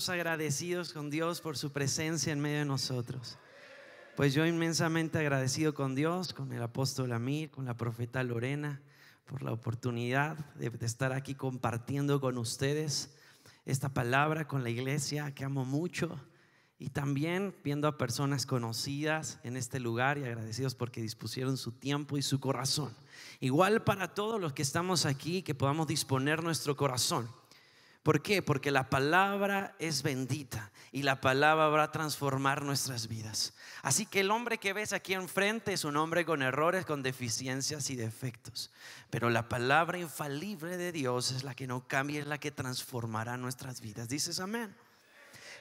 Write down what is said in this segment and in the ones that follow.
Agradecidos con Dios por su presencia en medio de nosotros. Pues yo inmensamente agradecido con Dios, con el apóstol Amir, con la profeta Lorena, por la oportunidad de estar aquí compartiendo con ustedes esta palabra con la iglesia que amo mucho, y también viendo a personas conocidas en este lugar, y agradecidos porque dispusieron su tiempo y su corazón. Igual para todos los que estamos aquí, que podamos disponer nuestro corazón. ¿Por qué? Porque la palabra es bendita y la palabra va a transformar nuestras vidas. Así que el hombre que ves aquí enfrente es un hombre con errores, con deficiencias y defectos, pero la palabra infalible de Dios es la que no cambia, es la que transformará nuestras vidas. ¿Dices amén?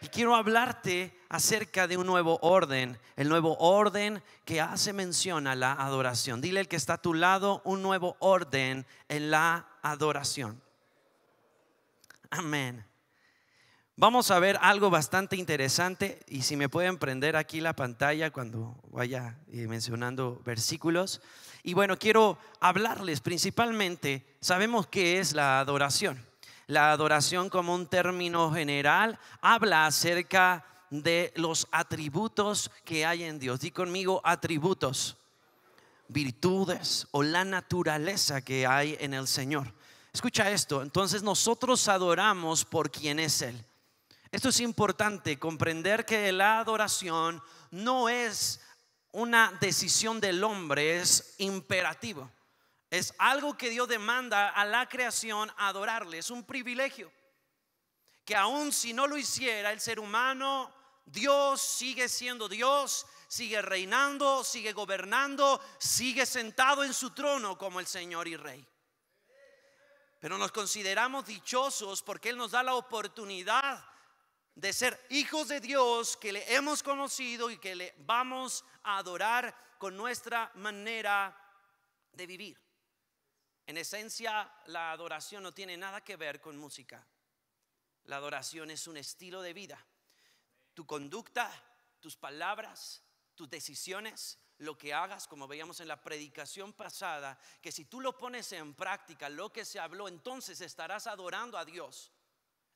Y quiero hablarte acerca de un nuevo orden, el nuevo orden que hace mención a la adoración. Dile al que está a tu lado: un nuevo orden en la adoración. Amén. Vamos a ver algo bastante interesante, y si me pueden prender aquí la pantalla cuando vaya mencionando versículos. Y bueno, quiero hablarles principalmente, sabemos qué es la adoración. La adoración, como un término general, habla acerca de los atributos que hay en Dios. Di conmigo: atributos, virtudes o la naturaleza que hay en el Señor. Escucha esto. Entonces nosotros adoramos por quien es Él. Esto es importante, comprender que la adoración no es una decisión del hombre, es imperativo. Es algo que Dios demanda a la creación adorarle. Es un privilegio que aun si no lo hiciera el ser humano, Dios sigue siendo Dios, sigue reinando, sigue gobernando, sigue sentado en su trono como el Señor y Rey. Pero nos consideramos dichosos porque Él nos da la oportunidad de ser hijos de Dios, que le hemos conocido y que le vamos a adorar con nuestra manera de vivir. En esencia, la adoración no tiene nada que ver con música. La adoración es un estilo de vida. Tu conducta, tus palabras, tus decisiones, lo que hagas, como veíamos en la predicación pasada, que si tú lo pones en práctica, lo que se habló, entonces estarás adorando a Dios.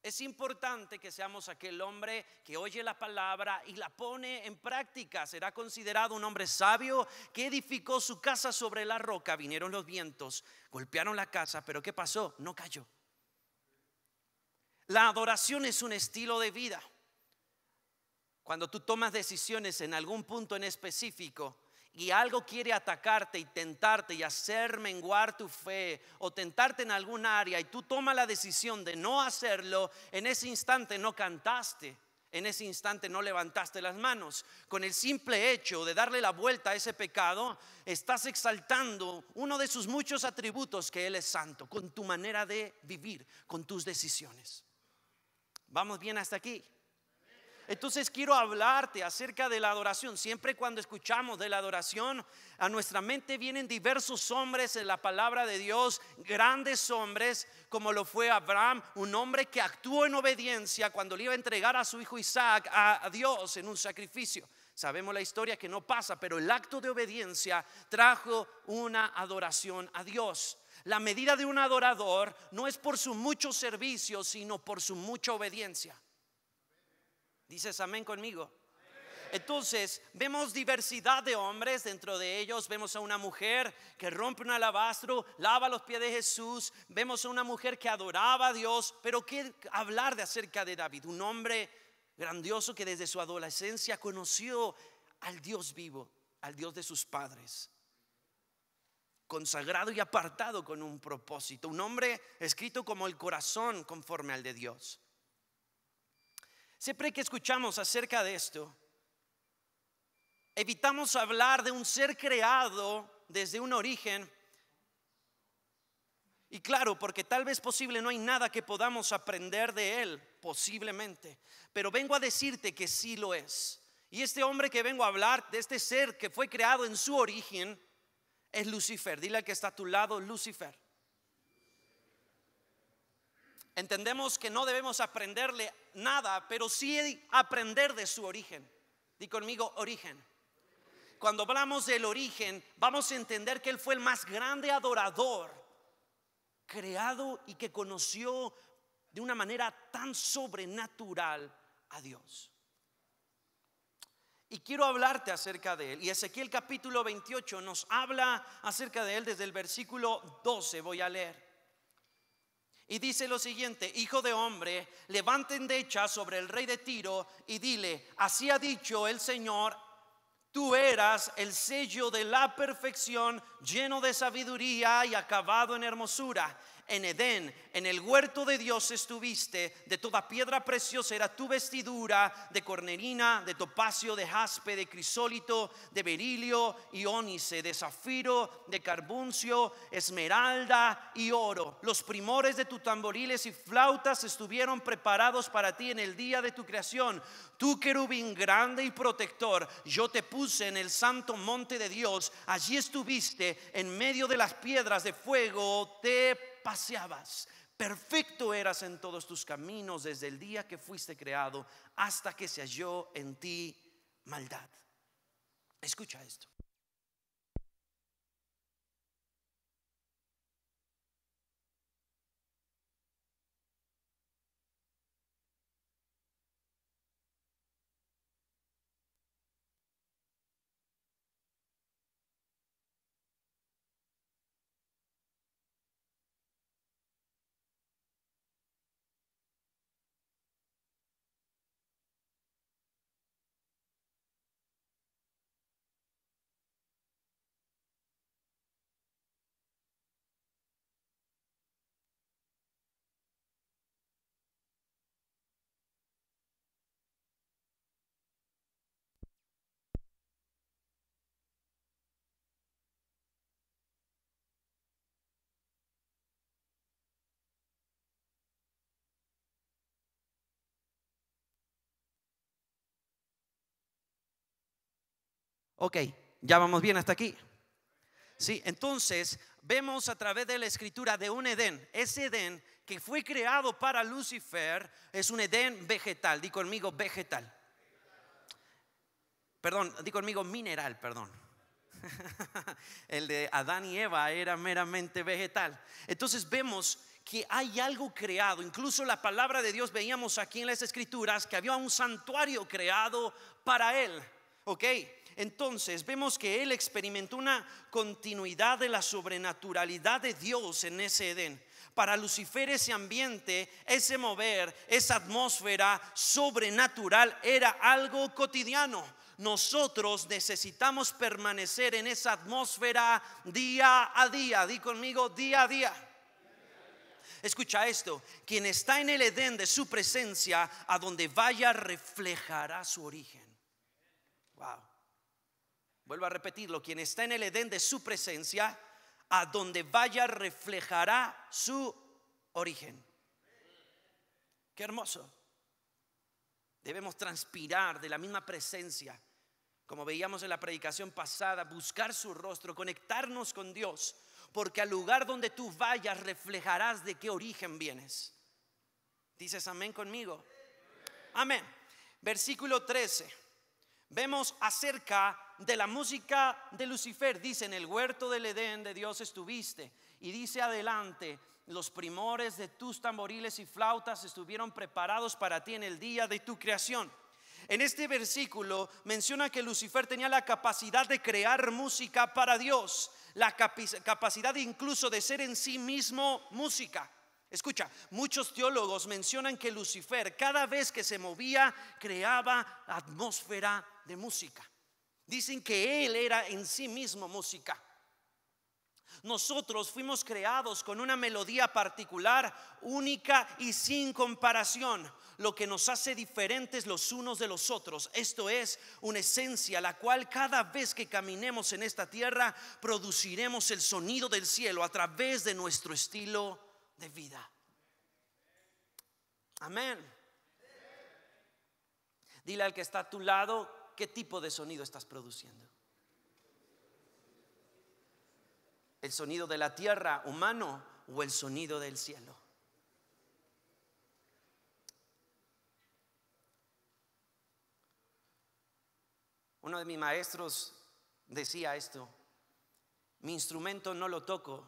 Es importante que seamos aquel hombre que oye la palabra y la pone en práctica. Será considerado un hombre sabio que edificó su casa sobre la roca. Vinieron los vientos, golpearon la casa, pero ¿qué pasó? No cayó. La adoración es un estilo de vida. Cuando tú tomas decisiones en algún punto en específico y algo quiere atacarte y tentarte y hacer menguar tu fe, o tentarte en algún área, y tú tomas la decisión de no hacerlo, en ese instante no cantaste, en ese instante no levantaste las manos. Con el simple hecho de darle la vuelta a ese pecado, estás exaltando uno de sus muchos atributos, que Él es santo, con tu manera de vivir, con tus decisiones. ¿Vamos bien hasta aquí? Entonces quiero hablarte acerca de la adoración. Siempre cuando escuchamos de la adoración, a nuestra mente vienen diversos hombres en la palabra de Dios, grandes hombres como lo fue Abraham, un hombre que actuó en obediencia cuando le iba a entregar a su hijo Isaac a Dios en un sacrificio. Sabemos la historia que no pasa, pero el acto de obediencia trajo una adoración a Dios. La medida de un adorador no es por su mucho servicio, sino por su mucha obediencia. ¿Dices amén conmigo? Entonces vemos diversidad de hombres. Dentro de ellos vemos a una mujer que rompe un alabastro, lava los pies de Jesús. Vemos a una mujer que adoraba a Dios. Pero qué hablar de acerca de David, un hombre grandioso que desde su adolescencia conoció al Dios vivo, al Dios de sus padres, consagrado y apartado con un propósito, un hombre escrito como el corazón conforme al de Dios. Siempre que escuchamos acerca de esto, evitamos hablar de un ser creado desde un origen. Y claro, porque tal vez posible no hay nada que podamos aprender de él, posiblemente. Pero vengo a decirte que sí lo es. Y este hombre que vengo a hablar, de este ser que fue creado en su origen, es Lucifer. Dile al que está a tu lado, Lucifer. Entendemos que no debemos aprenderle nada, pero sí aprender de su origen. Di conmigo, origen. Cuando hablamos del origen, vamos a entender que él fue el más grande adorador creado y que conoció de una manera tan sobrenatural a Dios. Y quiero hablarte acerca de él. Y Ezequiel capítulo 28 nos habla acerca de él desde el versículo 12. Voy a leer. Y dice lo siguiente: hijo de hombre, levanta endecha sobre el rey de Tiro y dile: así ha dicho el Señor, tú eras el sello de la perfección, lleno de sabiduría y acabado en hermosura. En Edén, en el huerto de Dios estuviste, de toda piedra preciosa era tu vestidura, de cornerina, de topacio, de jaspe, de crisólito, de berilio y ónice, de zafiro, de carbuncio, esmeralda y oro. Los primores de tus tamboriles y flautas estuvieron preparados para ti en el día de tu creación. Tú, querubín grande y protector, yo te puse en el santo monte de Dios. Allí estuviste en medio de las piedras de fuego, te paseabas. Perfecto eras en todos tus caminos desde el día que fuiste creado hasta que se halló en ti maldad. Escucha esto. Ok, ya vamos bien hasta aquí. Sí, entonces vemos a través de la escritura de un Edén. Ese Edén que fue creado para Lucifer es un Edén vegetal. Di conmigo vegetal. Perdón, di conmigo mineral, perdón. El de Adán y Eva era meramente vegetal. Entonces vemos que hay algo creado. Incluso la palabra de Dios, veíamos aquí en las escrituras que había un santuario creado para él. Ok, entonces vemos que él experimentó una continuidad de la sobrenaturalidad de Dios en ese Edén. Para Lucifer ese ambiente, ese mover, esa atmósfera sobrenatural era algo cotidiano. Nosotros necesitamos permanecer en esa atmósfera día a día. Di conmigo, día a día. Escucha esto: quien está en el Edén de su presencia, a donde vaya reflejará su origen. Wow. Vuelvo a repetirlo: quien está en el Edén de su presencia, a donde vaya reflejará su origen. Qué hermoso. Debemos transpirar de la misma presencia, como veíamos en la predicación pasada, buscar su rostro, conectarnos con Dios, porque al lugar donde tú vayas reflejarás de qué origen vienes. ¿Dices amén conmigo? Amén. Versículo 13. Vemos acerca de la música de Lucifer. Dice: en el huerto del Edén de Dios estuviste. Y dice adelante: los primores de tus tamboriles y flautas estuvieron preparados para ti en el día de tu creación. En este versículo menciona que Lucifer tenía la capacidad de crear música para Dios, la capacidad incluso de ser en sí mismo música. Escucha, muchos teólogos mencionan que Lucifer cada vez que se movía creaba atmósfera de música. Dicen que él era en sí mismo música. Nosotros fuimos creados con una melodía particular, única y sin comparación, lo que nos hace diferentes los unos de los otros. Esto es una esencia la cual cada vez que caminemos en esta tierra produciremos el sonido del cielo a través de nuestro estilo de vida. Amén. Dile al que está a tu lado, ¿qué tipo de sonido estás produciendo? ¿El sonido de la tierra humano o el sonido del cielo? Uno de mis maestros decía esto: mi instrumento no lo toco,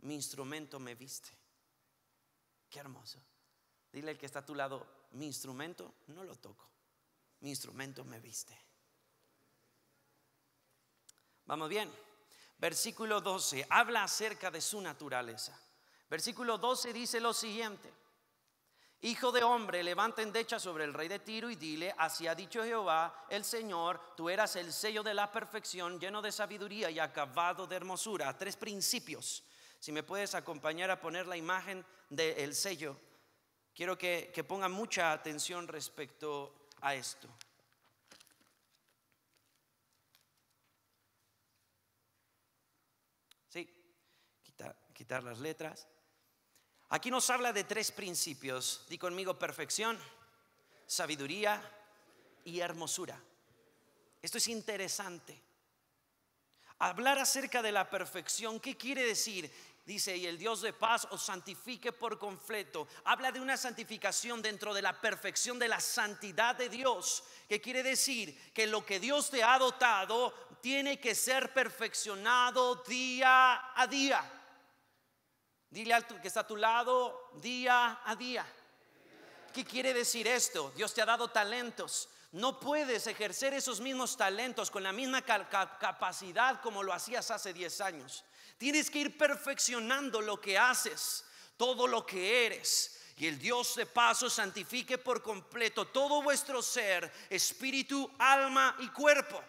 mi instrumento me viste. Qué hermoso. Dile al que está a tu lado, mi instrumento no lo toco, mi instrumento me viste. Vamos bien. Versículo 12 habla acerca de su naturaleza. Versículo 12 dice lo siguiente: hijo de hombre, levanta endecha sobre el rey de Tiro y dile, así ha dicho Jehová el Señor, tú eras el sello de la perfección, lleno de sabiduría y acabado de hermosura. 3 principios. Si me puedes acompañar a poner la imagen del sello, quiero que pongan mucha atención respecto a esto. Sí, quitar las letras. Aquí nos habla de 3 principios. Di conmigo: perfección, sabiduría y hermosura. Esto es interesante. Hablar acerca de la perfección, ¿qué quiere decir? Dice, y el Dios de paz os santifique por completo. Habla de una santificación dentro de la perfección de la santidad de Dios. ¿Qué quiere decir? Que lo que Dios te ha dotado tiene que ser perfeccionado día a día. Dile al que está a tu lado, día a día. ¿Qué quiere decir esto? Dios te ha dado talentos. No puedes ejercer esos mismos talentos con la misma capacidad como lo hacías hace 10 años. Tienes que ir perfeccionando lo que haces, todo lo que eres. Y el Dios de paz os santifique por completo todo vuestro ser, espíritu, alma y cuerpo.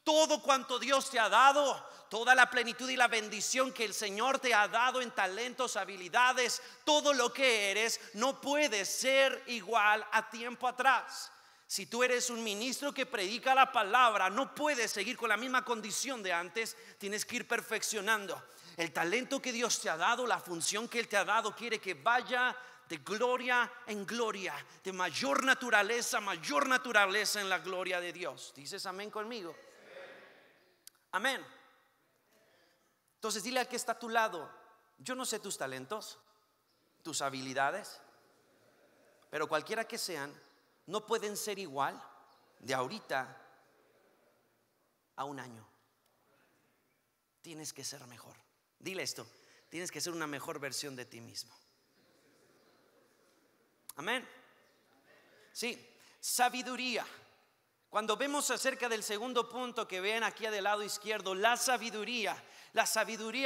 Todo cuanto Dios te ha dado, toda la plenitud y la bendición que el Señor te ha dado en talentos, habilidades, todo lo que eres, no puede ser igual a tiempo atrás. Si tú eres un ministro que predica la palabra, no puedes seguir con la misma condición de antes. Tienes que ir perfeccionando. El talento que Dios te ha dado, la función que Él te ha dado, quiere que vaya de gloria en gloria, de mayor naturaleza en la gloria de Dios. ¿Dices amén conmigo? Amén. Entonces dile al que está a tu lado, yo no sé tus talentos, tus habilidades, pero cualquiera que sean, no pueden ser igual de ahorita a un año. Tienes que ser mejor. Dile esto: tienes que ser una mejor versión de ti mismo. Amén. Sí, sabiduría. Cuando vemos acerca del segundo punto que ven aquí del lado izquierdo, la sabiduría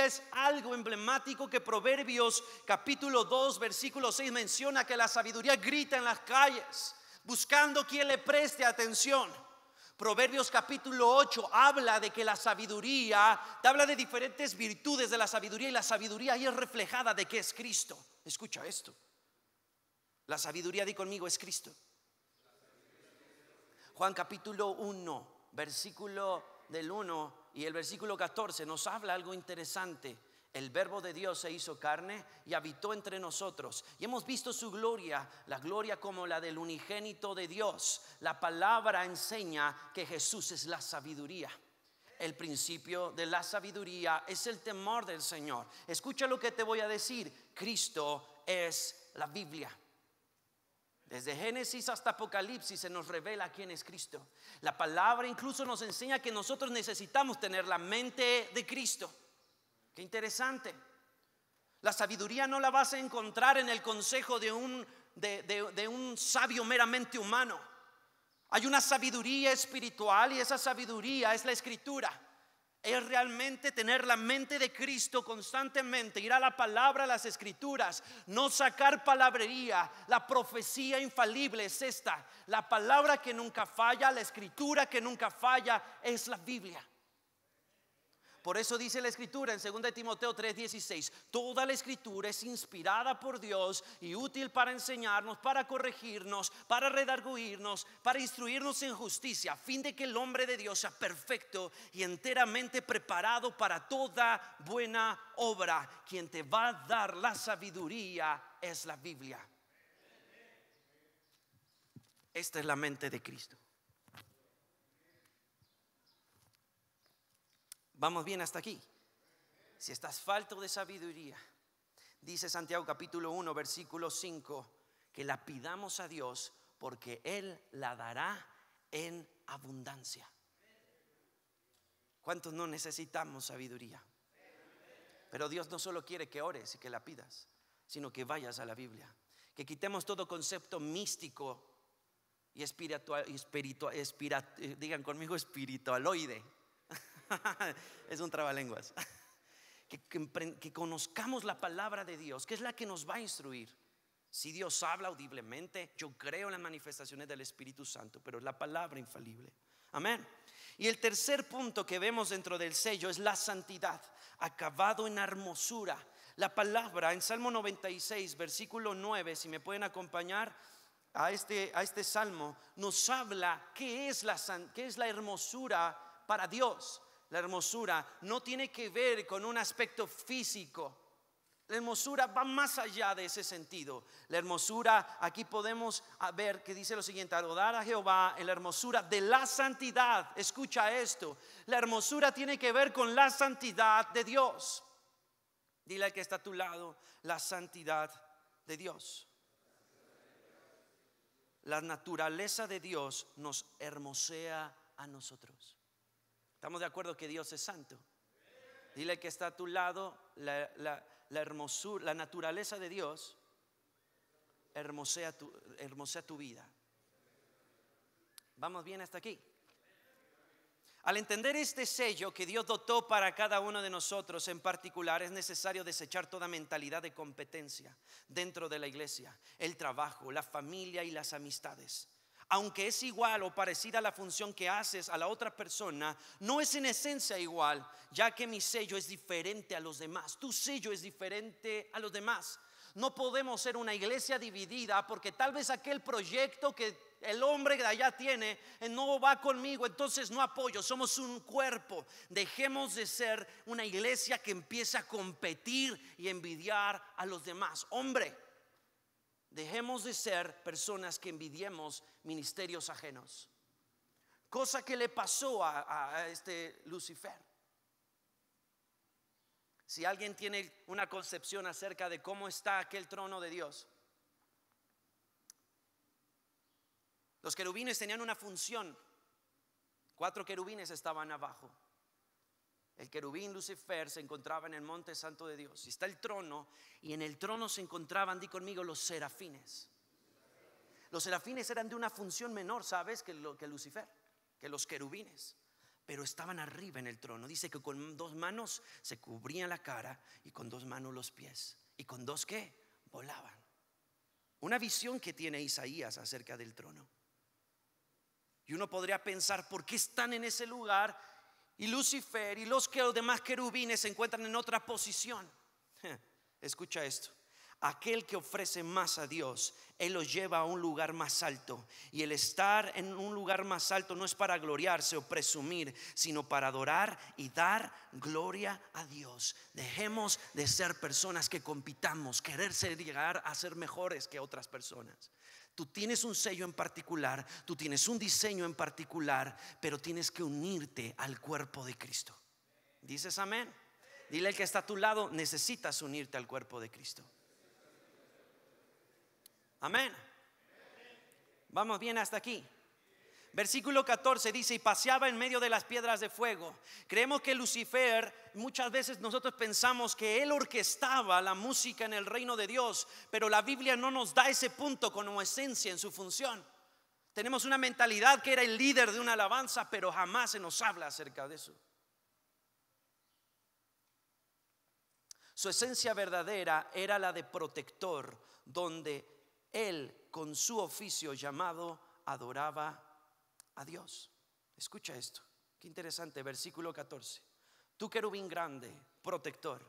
es algo emblemático que Proverbios capítulo 2 versículo 6 menciona, que la sabiduría grita en las calles buscando quien le preste atención. Proverbios capítulo 8 habla de que la sabiduría, te habla de diferentes virtudes de la sabiduría, y la sabiduría ahí es reflejada de que es Cristo. Escucha esto: la sabiduría, di conmigo, es Cristo. Juan capítulo 1 versículo del 1 y el versículo 14 nos habla algo interesante. El verbo de Dios se hizo carne y habitó entre nosotros, y hemos visto su gloria, la gloria como la del unigénito de Dios. La palabra enseña que Jesús es la sabiduría. El principio de la sabiduría es el temor del Señor. Escucha lo que te voy a decir: Cristo es la Biblia. Desde Génesis hasta Apocalipsis se nos revela quién es Cristo. La palabra incluso nos enseña que nosotros necesitamos tener la mente de Cristo. Qué interesante. La sabiduría no la vas a encontrar en el consejo de un sabio meramente humano. Hay una sabiduría espiritual, y esa sabiduría es la Escritura. es realmente tener la mente de Cristo constantemente, ir a la palabra, a las escrituras, no sacar palabrería. La profecía infalible es esta: la palabra que nunca falla, la escritura que nunca falla es la Biblia. Por eso dice la escritura en 2 Timoteo 3:16: toda la escritura es inspirada por Dios y útil para enseñarnos, para corregirnos, para redarguirnos, para instruirnos en justicia, a fin de que el hombre de Dios sea perfecto y enteramente preparado para toda buena obra. Quien te va a dar la sabiduría es la Biblia. Esta es la mente de Cristo. Vamos bien hasta aquí. Si estás falto de sabiduría, dice Santiago capítulo 1 versículo 5, que la pidamos a Dios porque Él la dará en abundancia. ¿Cuántos no necesitamos sabiduría? Pero Dios no solo quiere que ores y que la pidas, sino que vayas a la Biblia, que quitemos todo concepto místico y espiritual, digan conmigo, espiritualoide. Es un trabalenguas. Que conozcamos la palabra de Dios, que es la que nos va a instruir. Si Dios habla audiblemente, yo creo en las manifestaciones del Espíritu Santo, pero es la palabra infalible. Amén. Y el tercer punto que vemos dentro del sello es la santidad, acabado en hermosura. La palabra en Salmo 96 versículo 9, si me pueden acompañar a este salmo, nos habla qué es la hermosura para Dios. La hermosura no tiene que ver con un aspecto físico. La hermosura va más allá de ese sentido. La hermosura, aquí podemos ver que dice lo siguiente: adorad a Jehová en la hermosura de la santidad. Escucha esto: la hermosura tiene que ver con la santidad de Dios. Dile al que está a tu lado: la santidad de Dios. La naturaleza de Dios nos hermosea a nosotros. ¿Estamos de acuerdo que Dios es santo? Dile que está a tu lado: la hermosura, la naturaleza de Dios hermosea tu vida. ¿Vamos bien hasta aquí? Al entender este sello que Dios dotó para cada uno de nosotros en particular, es necesario desechar toda mentalidad de competencia dentro de la iglesia, el trabajo, la familia y las amistades. Aunque es igual o parecida a la función que haces a la otra persona, no es en esencia igual, ya que mi sello es diferente a los demás. Tu sello es diferente a los demás. No podemos ser una iglesia dividida porque tal vez aquel proyecto que el hombre de allá tiene no va conmigo, entonces no apoyo. Somos un cuerpo. Dejemos de ser una iglesia que empieza a competir y envidiar a los demás. Hombre, dejemos de ser personas que envidiemos ministerios ajenos. Cosa que le pasó a este Lucifer. Si alguien tiene una concepción acerca de cómo está aquel trono de Dios, los querubines tenían una función. 4 querubines estaban abajo. El querubín Lucifer se encontraba en el monte santo de Dios. Y está el trono, y en el trono se encontraban, di conmigo, los serafines. Los serafines eran de una función menor, ¿sabes? Que Lucifer, que los querubines. Pero estaban arriba en el trono. Dice que con 2 manos se cubrían la cara, y con 2 manos los pies. Y con 2 ¿qué? Volaban. Una visión que tiene Isaías acerca del trono. Y uno podría pensar, ¿por qué están en ese lugar? Y Lucifer y los demás querubines se encuentran en otra posición. Escucha esto: aquel que ofrece más a Dios, Él los lleva a un lugar más alto. Y el estar en un lugar más alto no es para gloriarse o presumir, sino para adorar y dar gloria a Dios. Dejemos de ser personas que compitamos, llegar a ser mejores que otras personas. Tú tienes un sello en particular, tú tienes un diseño en particular, pero tienes que unirte al cuerpo de Cristo. ¿Dices amén? Dile al que está a tu lado: necesitas unirte al cuerpo de Cristo. Amén. Vamos bien hasta aquí. Versículo 14 dice: y paseaba en medio de las piedras de fuego. Creemos que Lucifer, muchas veces nosotros pensamos que él orquestaba la música en el reino de Dios, pero la Biblia no nos da ese punto como esencia en su función. Tenemos una mentalidad que era el líder de una alabanza, pero jamás se nos habla acerca de eso. Su esencia verdadera era la de protector, donde él con su oficio llamado adoraba a Dios. Escucha esto, qué interesante, versículo 14. Tú, querubín grande, protector,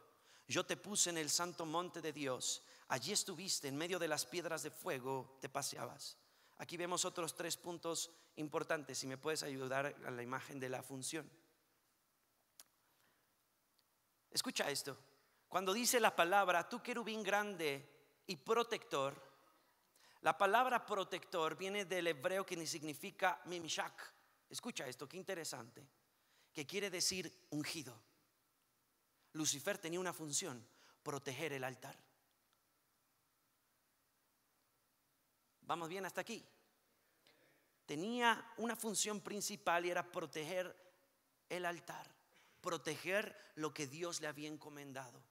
yo te puse en el santo monte de Dios. Allí estuviste, en medio de las piedras de fuego te paseabas. Aquí vemos otros 3 puntos importantes. Si me puedes ayudar a la imagen de la función. Escucha esto. Cuando dice la palabra, tú, querubín grande y protector, la palabra protector viene del hebreo que significa mimshak. Escucha esto, qué interesante, que quiere decir ungido. Lucifer tenía una función: proteger el altar. ¿Vamos bien hasta aquí? Tenía una función principal y era proteger el altar, proteger lo que Dios le había encomendado.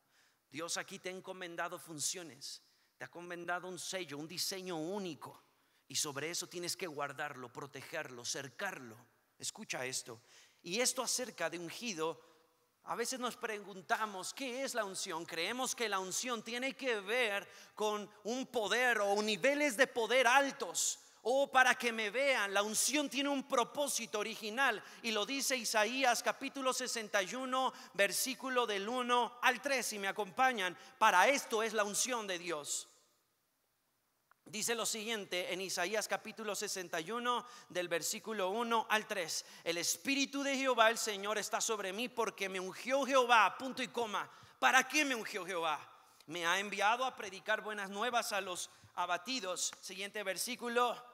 Dios aquí te ha encomendado funciones, te ha encomendado un sello, un diseño único, y sobre eso tienes que guardarlo, protegerlo, cercarlo. Escucha esto. Y esto acerca de ungido, a veces nos preguntamos, ¿qué es la unción? Creemos que la unción tiene que ver con un poder o niveles de poder altos. O para que me vean, la unción tiene un propósito original, y lo dice Isaías capítulo 61, versículo del 1 al 3. Si me acompañan, para esto es la unción de Dios. Dice lo siguiente en Isaías capítulo 61, del versículo 1 al 3. El Espíritu de Jehová el Señor está sobre mí, porque me ungió Jehová, punto y coma. ¿Para qué me ungió Jehová? Me ha enviado a predicar buenas nuevas a los abatidos. Siguiente versículo.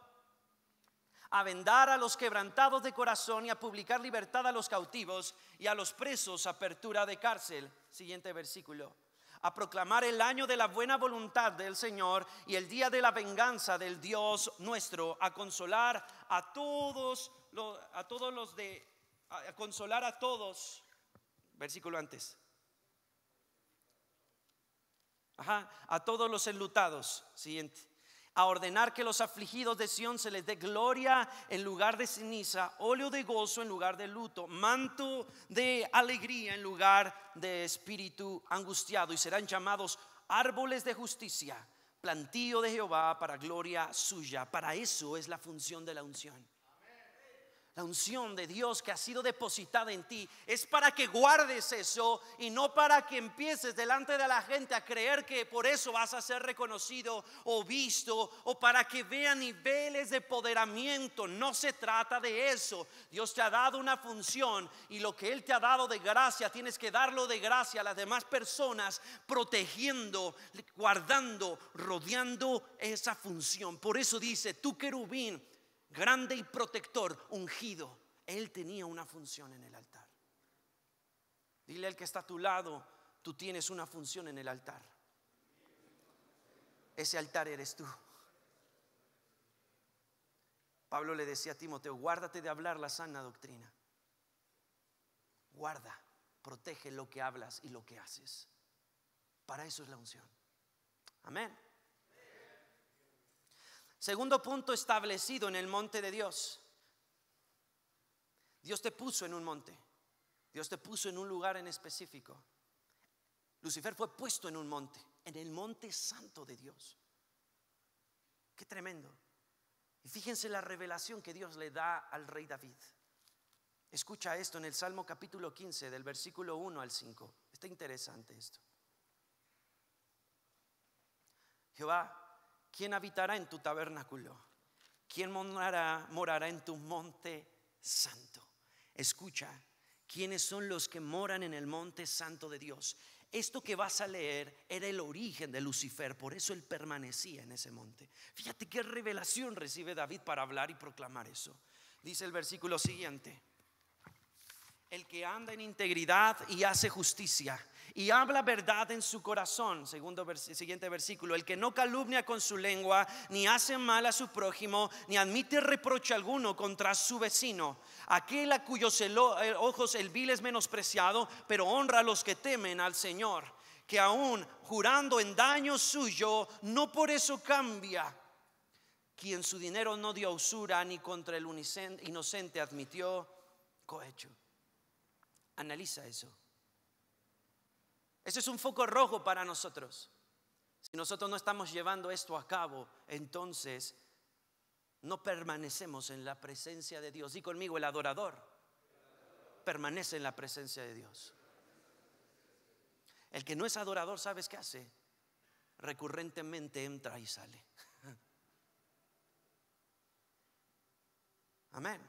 A vendar a los quebrantados de corazón, y a publicar libertad a los cautivos, y a los presos apertura de cárcel. Siguiente versículo. A proclamar el año de la buena voluntad del Señor, y el día de la venganza del Dios nuestro. A consolar a todos a consolar a todos. Versículo antes. A todos los enlutados. Siguiente. A ordenar que los afligidos de Sión se les dé gloria en lugar de ceniza, óleo de gozo en lugar de luto, manto de alegría en lugar de espíritu angustiado, y serán llamados árboles de justicia, plantío de Jehová para gloria suya. Para eso es la función de la unción. La unción de Dios que ha sido depositada en ti es para que guardes eso, y no para que empieces delante de la gente a creer que por eso vas a ser reconocido o visto, o para que vean niveles de empoderamiento. No se trata de eso. Dios te ha dado una función, y lo que Él te ha dado de gracia tienes que darlo de gracia a las demás personas, protegiendo, guardando, rodeando esa función. Por eso dice, tú, querubín grande y protector, ungido. Él tenía una función en el altar. Dile al que está a tu lado, tú tienes una función en el altar. Ese altar eres tú. Pablo le decía a Timoteo, guárdate de hablar la sana doctrina. Guarda, protege lo que hablas y lo que haces. Para eso es la unción. Amén. Segundo punto establecido en el monte de Dios. Dios te puso en un monte. Dios te puso en un lugar en específico. Lucifer fue puesto en un monte, en el monte santo de Dios. Qué tremendo. Y fíjense la revelación que Dios le da al rey David. Escucha esto en el Salmo capítulo 15, del versículo 1 al 5. Está interesante esto. Jehová, ¿quién habitará en tu tabernáculo? ¿Quién morará en tu monte santo? Escucha, ¿quiénes son los que moran en el monte santo de Dios? Esto que vas a leer era el origen de Lucifer, por eso él permanecía en ese monte. Fíjate qué revelación recibe David para hablar y proclamar eso. Dice el versículo siguiente: el que anda en integridad y hace justicia y habla verdad en su corazón. Siguiente versículo: el que no calumnia con su lengua, ni hace mal a su prójimo, ni admite reproche alguno contra su vecino. Aquel a cuyos ojos el vil es menospreciado, pero honra a los que temen al Señor. Que aún jurando en daño suyo, no por eso cambia. Quien su dinero no dio a usura, ni contra el inocente admitió cohecho. Analiza eso. Ese es un foco rojo para nosotros. Si nosotros no estamos llevando esto a cabo, entonces no permanecemos en la presencia de Dios. Di conmigo, el adorador permanece en la presencia de Dios. El que no es adorador, ¿sabes qué hace? Recurrentemente entra y sale. Amén.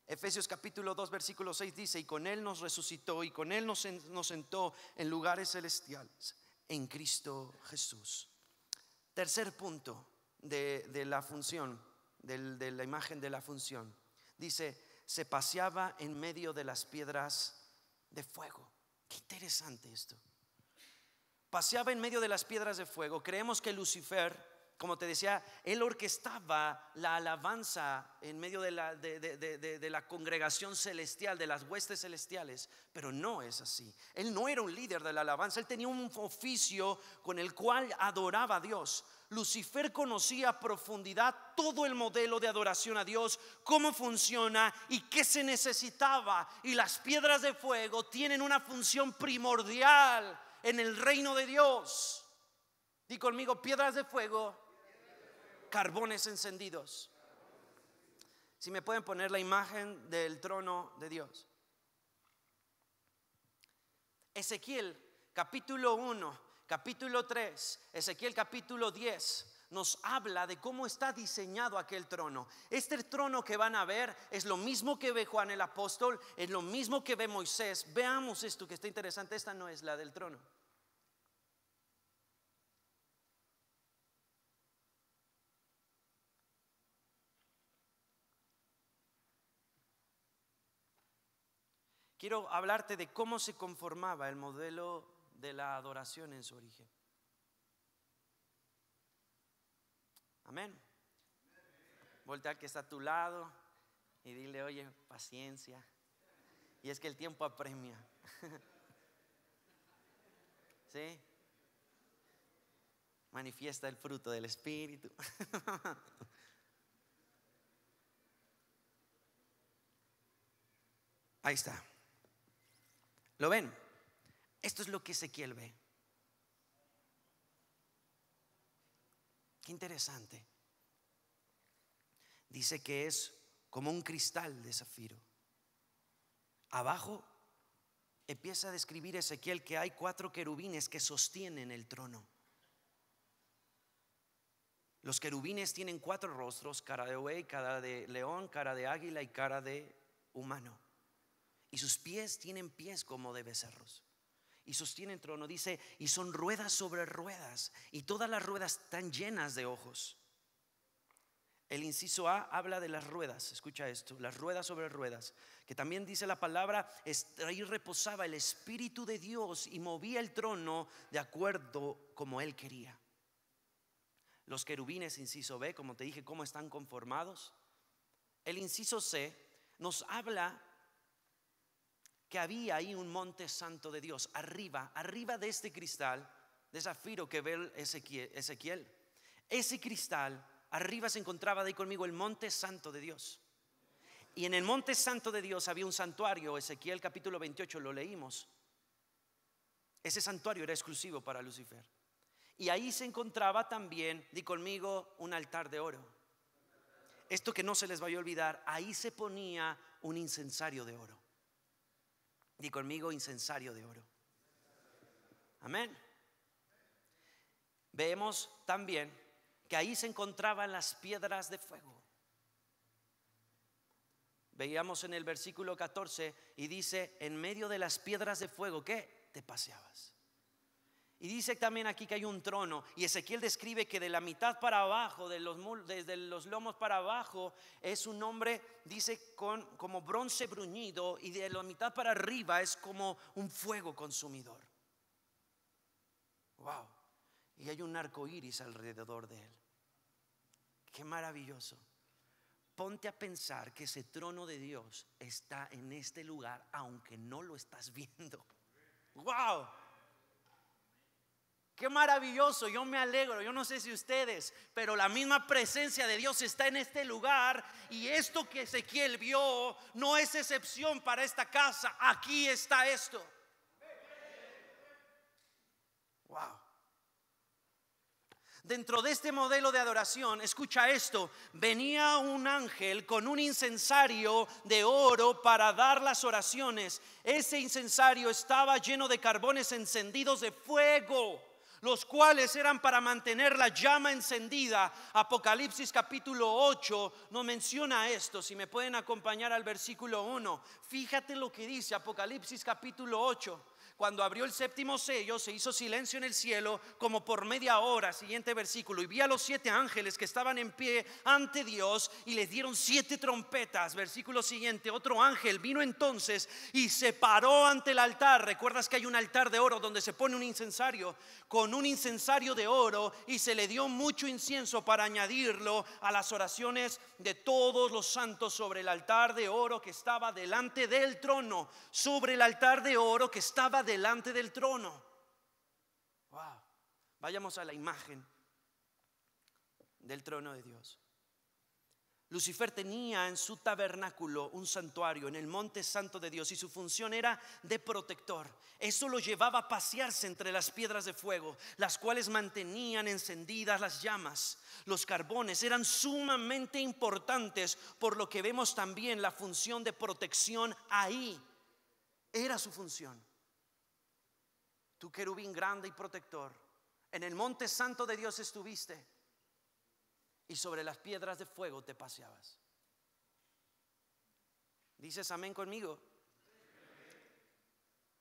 Efesios capítulo 2 versículo 6 dice: y con Él nos resucitó y con Él nos sentó en lugares celestiales en Cristo Jesús. Tercer punto de la función, de la imagen de la función. Dice: se paseaba en medio de las piedras de fuego. Qué interesante esto. Paseaba en medio de las piedras de fuego. Creemos que Lucifer, como te decía, él orquestaba la alabanza en medio de la congregación celestial, de las huestes celestiales, pero no es así. Él no era un líder de la alabanza, él tenía un oficio con el cual adoraba a Dios. Lucifer conocía a profundidad todo el modelo de adoración a Dios, cómo funciona y qué se necesitaba. Y las piedras de fuego tienen una función primordial en el reino de Dios. Di conmigo: piedras de fuego, carbones encendidos. Si me pueden poner la imagen del trono de Dios. Ezequiel capítulo 1, capítulo 3, Ezequiel capítulo 10 nos habla de cómo está diseñado aquel trono. Este trono que van a ver es lo mismo que ve Juan el apóstol, es lo mismo que ve Moisés. Veamos esto que está interesante. Esta no es la del trono. Quiero hablarte de cómo se conformaba el modelo de la adoración en su origen. Amén. Voltea al que está a tu lado y dile: oye, paciencia. Y es que el tiempo apremia. ¿Sí? Manifiesta el fruto del Espíritu. Ahí está. ¿Lo ven? Esto es lo que Ezequiel ve. Qué interesante. Dice que es como un cristal de zafiro. Abajo empieza a describir Ezequiel que hay 4 querubines que sostienen el trono. Los querubines tienen 4 rostros: cara de buey, cara de león, cara de águila y cara de humano. Y sus pies tienen pies como de becerros. Y sostienen trono, dice, y son ruedas sobre ruedas, y todas las ruedas están llenas de ojos. El inciso A habla de las ruedas. Escucha esto: las ruedas sobre ruedas, que también dice la palabra, ahí reposaba el Espíritu de Dios y movía el trono de acuerdo como Él quería. Los querubines, inciso B, como te dije, cómo están conformados. El inciso C nos habla que había ahí un monte santo de Dios arriba de este cristal de zafiro que ve Ezequiel. Ese cristal arriba se encontraba, de ahí conmigo, el monte santo de Dios. Y en el monte santo de Dios había un santuario. Ezequiel capítulo 28 lo leímos. Ese santuario era exclusivo para Lucifer. Y ahí se encontraba también, di conmigo, un altar de oro. Esto que no se les vaya a olvidar, ahí se ponía un incensario de oro. Di conmigo: incensario de oro. Amén. Vemos también que ahí se encontraban las piedras de fuego. Veíamos en el versículo 14 y dice: en medio de las piedras de fuego, ¿qué? Te paseabas. Y dice también aquí que hay un trono. Y Ezequiel describe que de la mitad para abajo, desde los lomos para abajo, es un hombre, dice, como bronce bruñido. Y de la mitad para arriba es como un fuego consumidor. Wow. Y hay un arco iris alrededor de él. Qué maravilloso. Ponte a pensar que ese trono de Dios está en este lugar, aunque no lo estás viendo. Wow. Qué maravilloso, yo me alegro. Yo no sé si ustedes, pero la misma presencia de Dios está en este lugar. Y esto que Ezequiel vio no es excepción para esta casa. Aquí está esto. Wow. Dentro de este modelo de adoración, escucha esto, venía un ángel con un incensario de oro para dar las oraciones. Ese incensario estaba lleno de carbones encendidos de fuego, los cuales eran para mantener la llama encendida. Apocalipsis capítulo 8 nos menciona esto. Si me pueden acompañar al versículo 1, fíjate lo que dice Apocalipsis capítulo 8. Cuando abrió el séptimo sello, se hizo silencio en el cielo como por media hora. Siguiente versículo. Y vi a los 7 ángeles que estaban en pie ante Dios y les dieron 7 trompetas. Versículo siguiente. Otro ángel vino entonces y se paró ante el altar. ¿Recuerdas que hay un altar de oro donde se pone un incensario? Con un incensario de oro, y se le dio mucho incienso para añadirlo a las oraciones de todos los santos sobre el altar de oro que estaba delante del trono. Sobre el altar de oro que estaba delante del trono. Wow. Vayamos a la imagen del trono de Dios. Lucifer tenía en su tabernáculo un santuario en el monte santo de Dios, y su función era de protector. Eso lo llevaba a pasearse entre las piedras de fuego, las cuales mantenían encendidas las llamas. Los carbones eran sumamente importantes, por lo que vemos también la función de protección ahí. Era su función. Tu querubín grande y protector, en el monte santo de Dios estuviste, y sobre las piedras de fuego te paseabas. ¿Dices amén conmigo?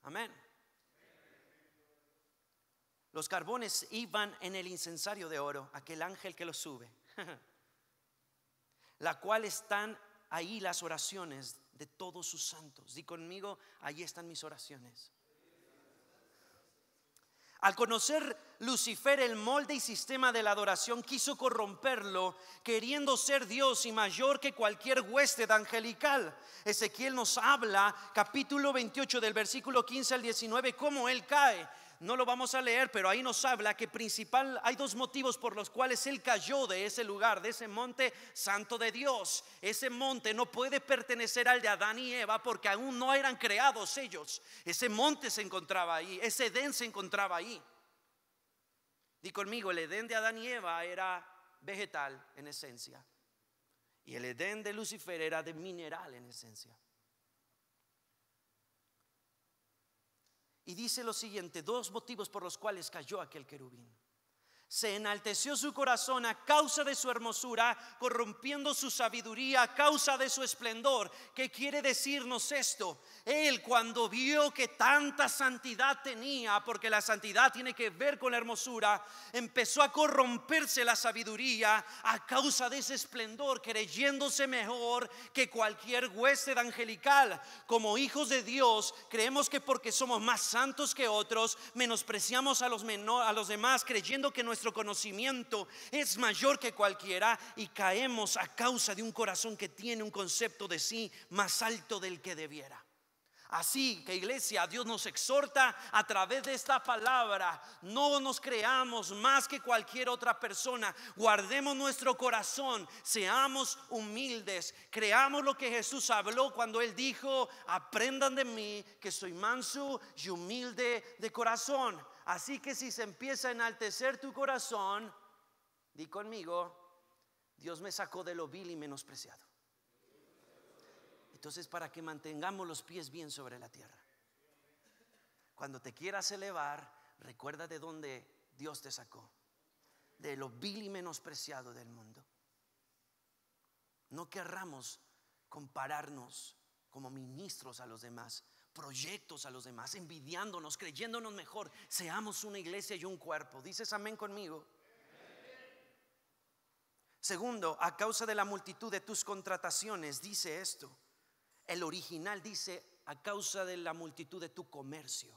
Amén. Los carbones iban en el incensario de oro, aquel ángel que los sube, la cual están ahí las oraciones de todos sus santos. Di conmigo, ahí están mis oraciones. Al conocer Lucifer el molde y sistema de la adoración, quiso corromperlo, queriendo ser Dios y mayor que cualquier huésped angelical. Ezequiel nos habla, capítulo 28 del versículo 15 al 19, cómo él cae. No lo vamos a leer, pero ahí nos habla que hay 2 motivos por los cuales él cayó de ese lugar, de ese monte santo de Dios. Ese monte no puede pertenecer al de Adán y Eva, porque aún no eran creados ellos. Ese monte se encontraba ahí, ese Edén se encontraba ahí. Di conmigo, el Edén de Adán y Eva era vegetal en esencia, y el Edén de Lucifer era de mineral en esencia. Y dice lo siguiente, 2 motivos por los cuales cayó aquel querubín. Se enalteció su corazón a causa de su hermosura, corrompiendo su sabiduría a causa de su esplendor. ¿Qué quiere decirnos esto? Él, cuando vio que tanta santidad tenía, porque la santidad tiene que ver con la hermosura, empezó a corromperse la sabiduría a causa de ese esplendor, creyéndose mejor que cualquier huésped angelical. Como hijos de Dios, creemos que porque somos más santos que otros, menospreciamos a los demás, creyendo que nuestro conocimiento es mayor que cualquiera, y caemos a causa de un corazón que tiene un concepto de sí más alto del que debiera. Así que, iglesia, Dios nos exhorta a través de esta palabra: no nos creamos más que cualquier otra persona, guardemos nuestro corazón, seamos humildes, creamos lo que Jesús habló cuando Él dijo: aprendan de mí que soy manso y humilde de corazón. Así que si se empieza a enaltecer tu corazón, di conmigo: Dios me sacó de lo vil y menospreciado. Entonces, para que mantengamos los pies bien sobre la tierra, cuando te quieras elevar, recuerda de dónde Dios te sacó, de lo vil y menospreciado del mundo. No querramos compararnos como ministros a los demás, proyectos a los demás, envidiándonos, creyéndonos mejor. Seamos una iglesia y un cuerpo. ¿Dices amén conmigo? Segundo, a causa de la multitud de tus contrataciones, dice esto. El original dice: a causa de la multitud de tu comercio.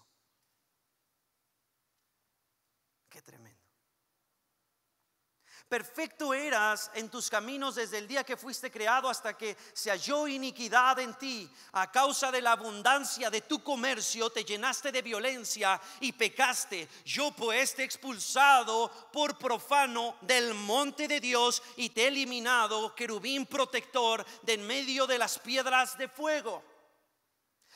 Qué tremendo. Perfecto eras en tus caminos desde el día que fuiste creado hasta que se halló iniquidad en ti. A causa de la abundancia de tu comercio te llenaste de violencia y pecaste. Yo pues te he expulsado por profano del monte de Dios y te he eliminado, querubín protector, de en medio de las piedras de fuego.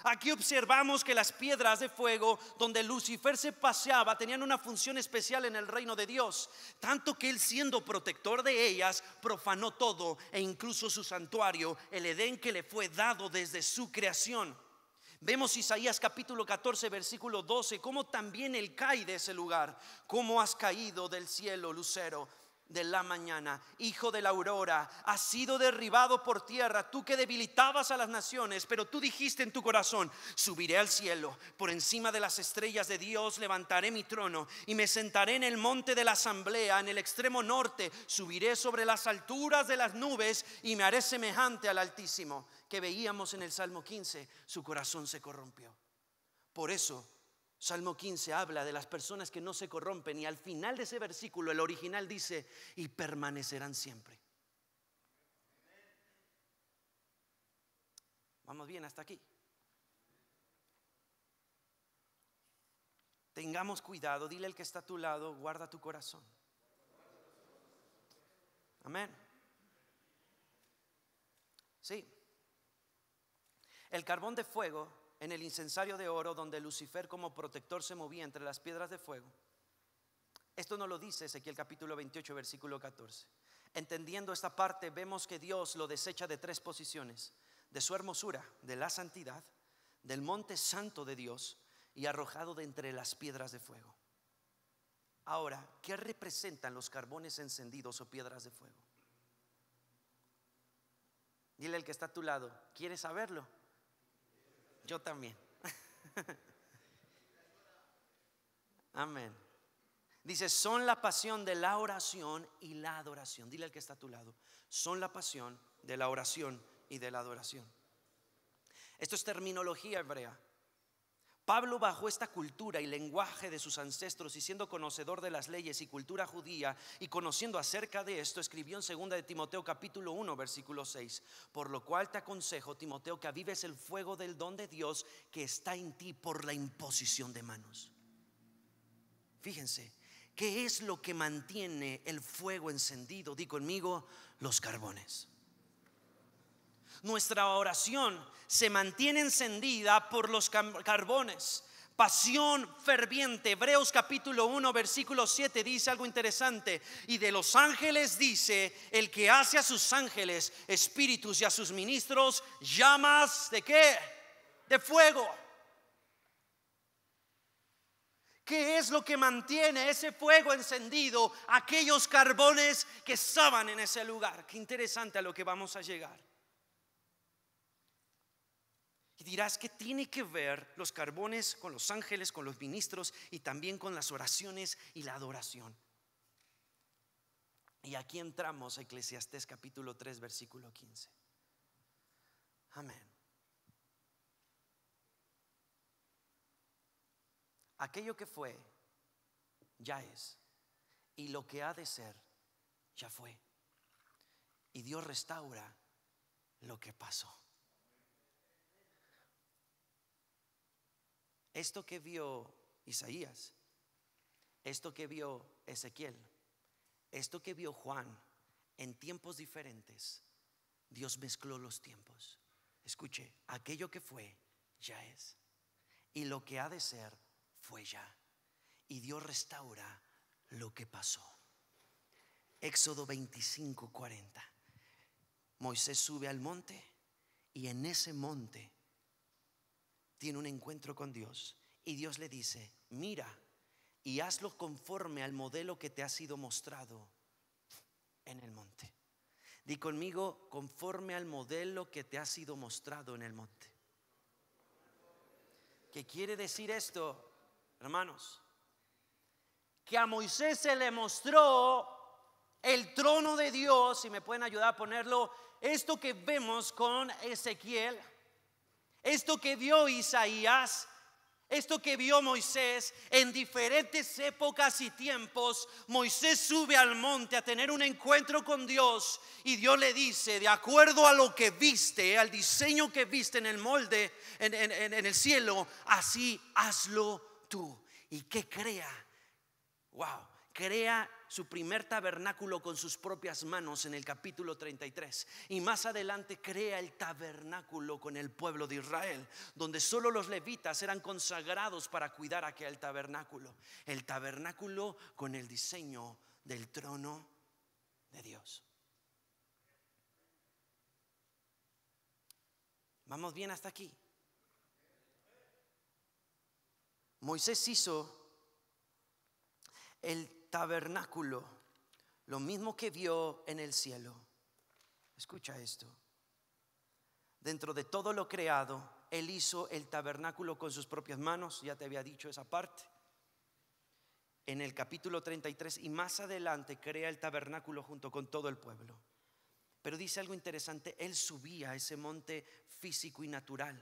Aquí observamos que las piedras de fuego donde Lucifer se paseaba tenían una función especial en el reino de Dios, tanto que él, siendo protector de ellas, profanó todo e incluso su santuario, el Edén que le fue dado desde su creación. Vemos Isaías capítulo 14 versículo 12, cómo también él cae de ese lugar. Cómo has caído del cielo, lucero de la mañana, hijo de la aurora, has sido derribado por tierra, tú que debilitabas a las naciones. Pero tú dijiste en tu corazón: subiré al cielo, por encima de las estrellas de Dios levantaré mi trono, y me sentaré en el monte de la asamblea, en el extremo norte. Subiré sobre las alturas de las nubes, y me haré semejante al Altísimo. Que veíamos en el Salmo 15, su corazón se corrompió. Por eso Salmo 15 habla de las personas que no se corrompen, y al final de ese versículo el original dice: y permanecerán siempre. Vamos bien hasta aquí. Tengamos cuidado. Dile al que está a tu lado: guarda tu corazón. Amén. Sí. El carbón de fuego en el incensario de oro, donde Lucifer como protector se movía entre las piedras de fuego. Esto no lo dice Ezequiel capítulo 28 versículo 14. Entendiendo esta parte, vemos que Dios lo desecha de tres posiciones: de su hermosura, de la santidad, del monte santo de Dios, y arrojado de entre las piedras de fuego. Ahora, ¿qué representan los carbones encendidos o piedras de fuego? Dile al que está a tu lado: ¿quieres saberlo? Yo también. Amén. Dice: son la pasión de la oración y la adoración. Dile al que está a tu lado: son la pasión de la oración y de la adoración. Esto es terminología hebrea. Pablo, bajo esta cultura y lenguaje de sus ancestros, y siendo conocedor de las leyes y cultura judía, y conociendo acerca de esto, escribió en 2 de Timoteo capítulo 1 versículo 6: por lo cual te aconsejo, Timoteo, que avives el fuego del don de Dios que está en ti por la imposición de manos. Fíjense, ¿qué es lo que mantiene el fuego encendido? Di conmigo: los carbones. Nuestra oración se mantiene encendida por los carbones. Pasión ferviente. Hebreos capítulo 1 versículo 7 dice algo interesante: y de los ángeles dice: el que hace a sus ángeles espíritus y a sus ministros llamas ¿de qué? De fuego. ¿Qué es lo que mantiene ese fuego encendido? Aquellos carbones que estaban en ese lugar. Qué interesante a lo que vamos a llegar. Y dirás: ¿qué tiene que ver los carbones con los ángeles, con los ministros y también con las oraciones y la adoración? Y aquí entramos a Eclesiastés capítulo 3 versículo 15. Amén. Aquello que fue, ya es, y lo que ha de ser, ya fue. Y Dios restaura lo que pasó. Esto que vio Isaías, esto que vio Ezequiel, esto que vio Juan, en tiempos diferentes, Dios mezcló los tiempos. Escuche: aquello que fue, ya es, y lo que ha de ser, fue ya. Y Dios restaura lo que pasó. Éxodo 25:40. Moisés sube al monte, y en ese monte tiene un encuentro con Dios, y Dios le dice: mira y hazlo conforme al modelo que te ha sido mostrado en el monte. Di conmigo: conforme al modelo que te ha sido mostrado en el monte. ¿Qué quiere decir esto, hermanos? Que a Moisés se le mostró el trono de Dios. Si me pueden ayudar a ponerlo, esto que vemos con Ezequiel, esto que vio Isaías, esto que vio Moisés, en diferentes épocas y tiempos, Moisés sube al monte a tener un encuentro con Dios, y Dios le dice: de acuerdo a lo que viste, al diseño que viste en el molde, en el cielo, así hazlo tú. Y que crea, wow, crea su primer tabernáculo con sus propias manos en el capítulo 33. Y más adelante crea el tabernáculo con el pueblo de Israel, donde solo los levitas eran consagrados para cuidar aquel tabernáculo. El tabernáculo con el diseño del trono de Dios. ¿Vamos bien hasta aquí? Moisés hizo el tabernáculo, lo mismo que vio en el cielo. Escucha esto. Dentro de todo lo creado, él hizo el tabernáculo con sus propias manos. Ya te había dicho esa parte. En el capítulo 33 y más adelante crea el tabernáculo junto con todo el pueblo. Pero dice algo interesante: él subía a ese monte físico y natural.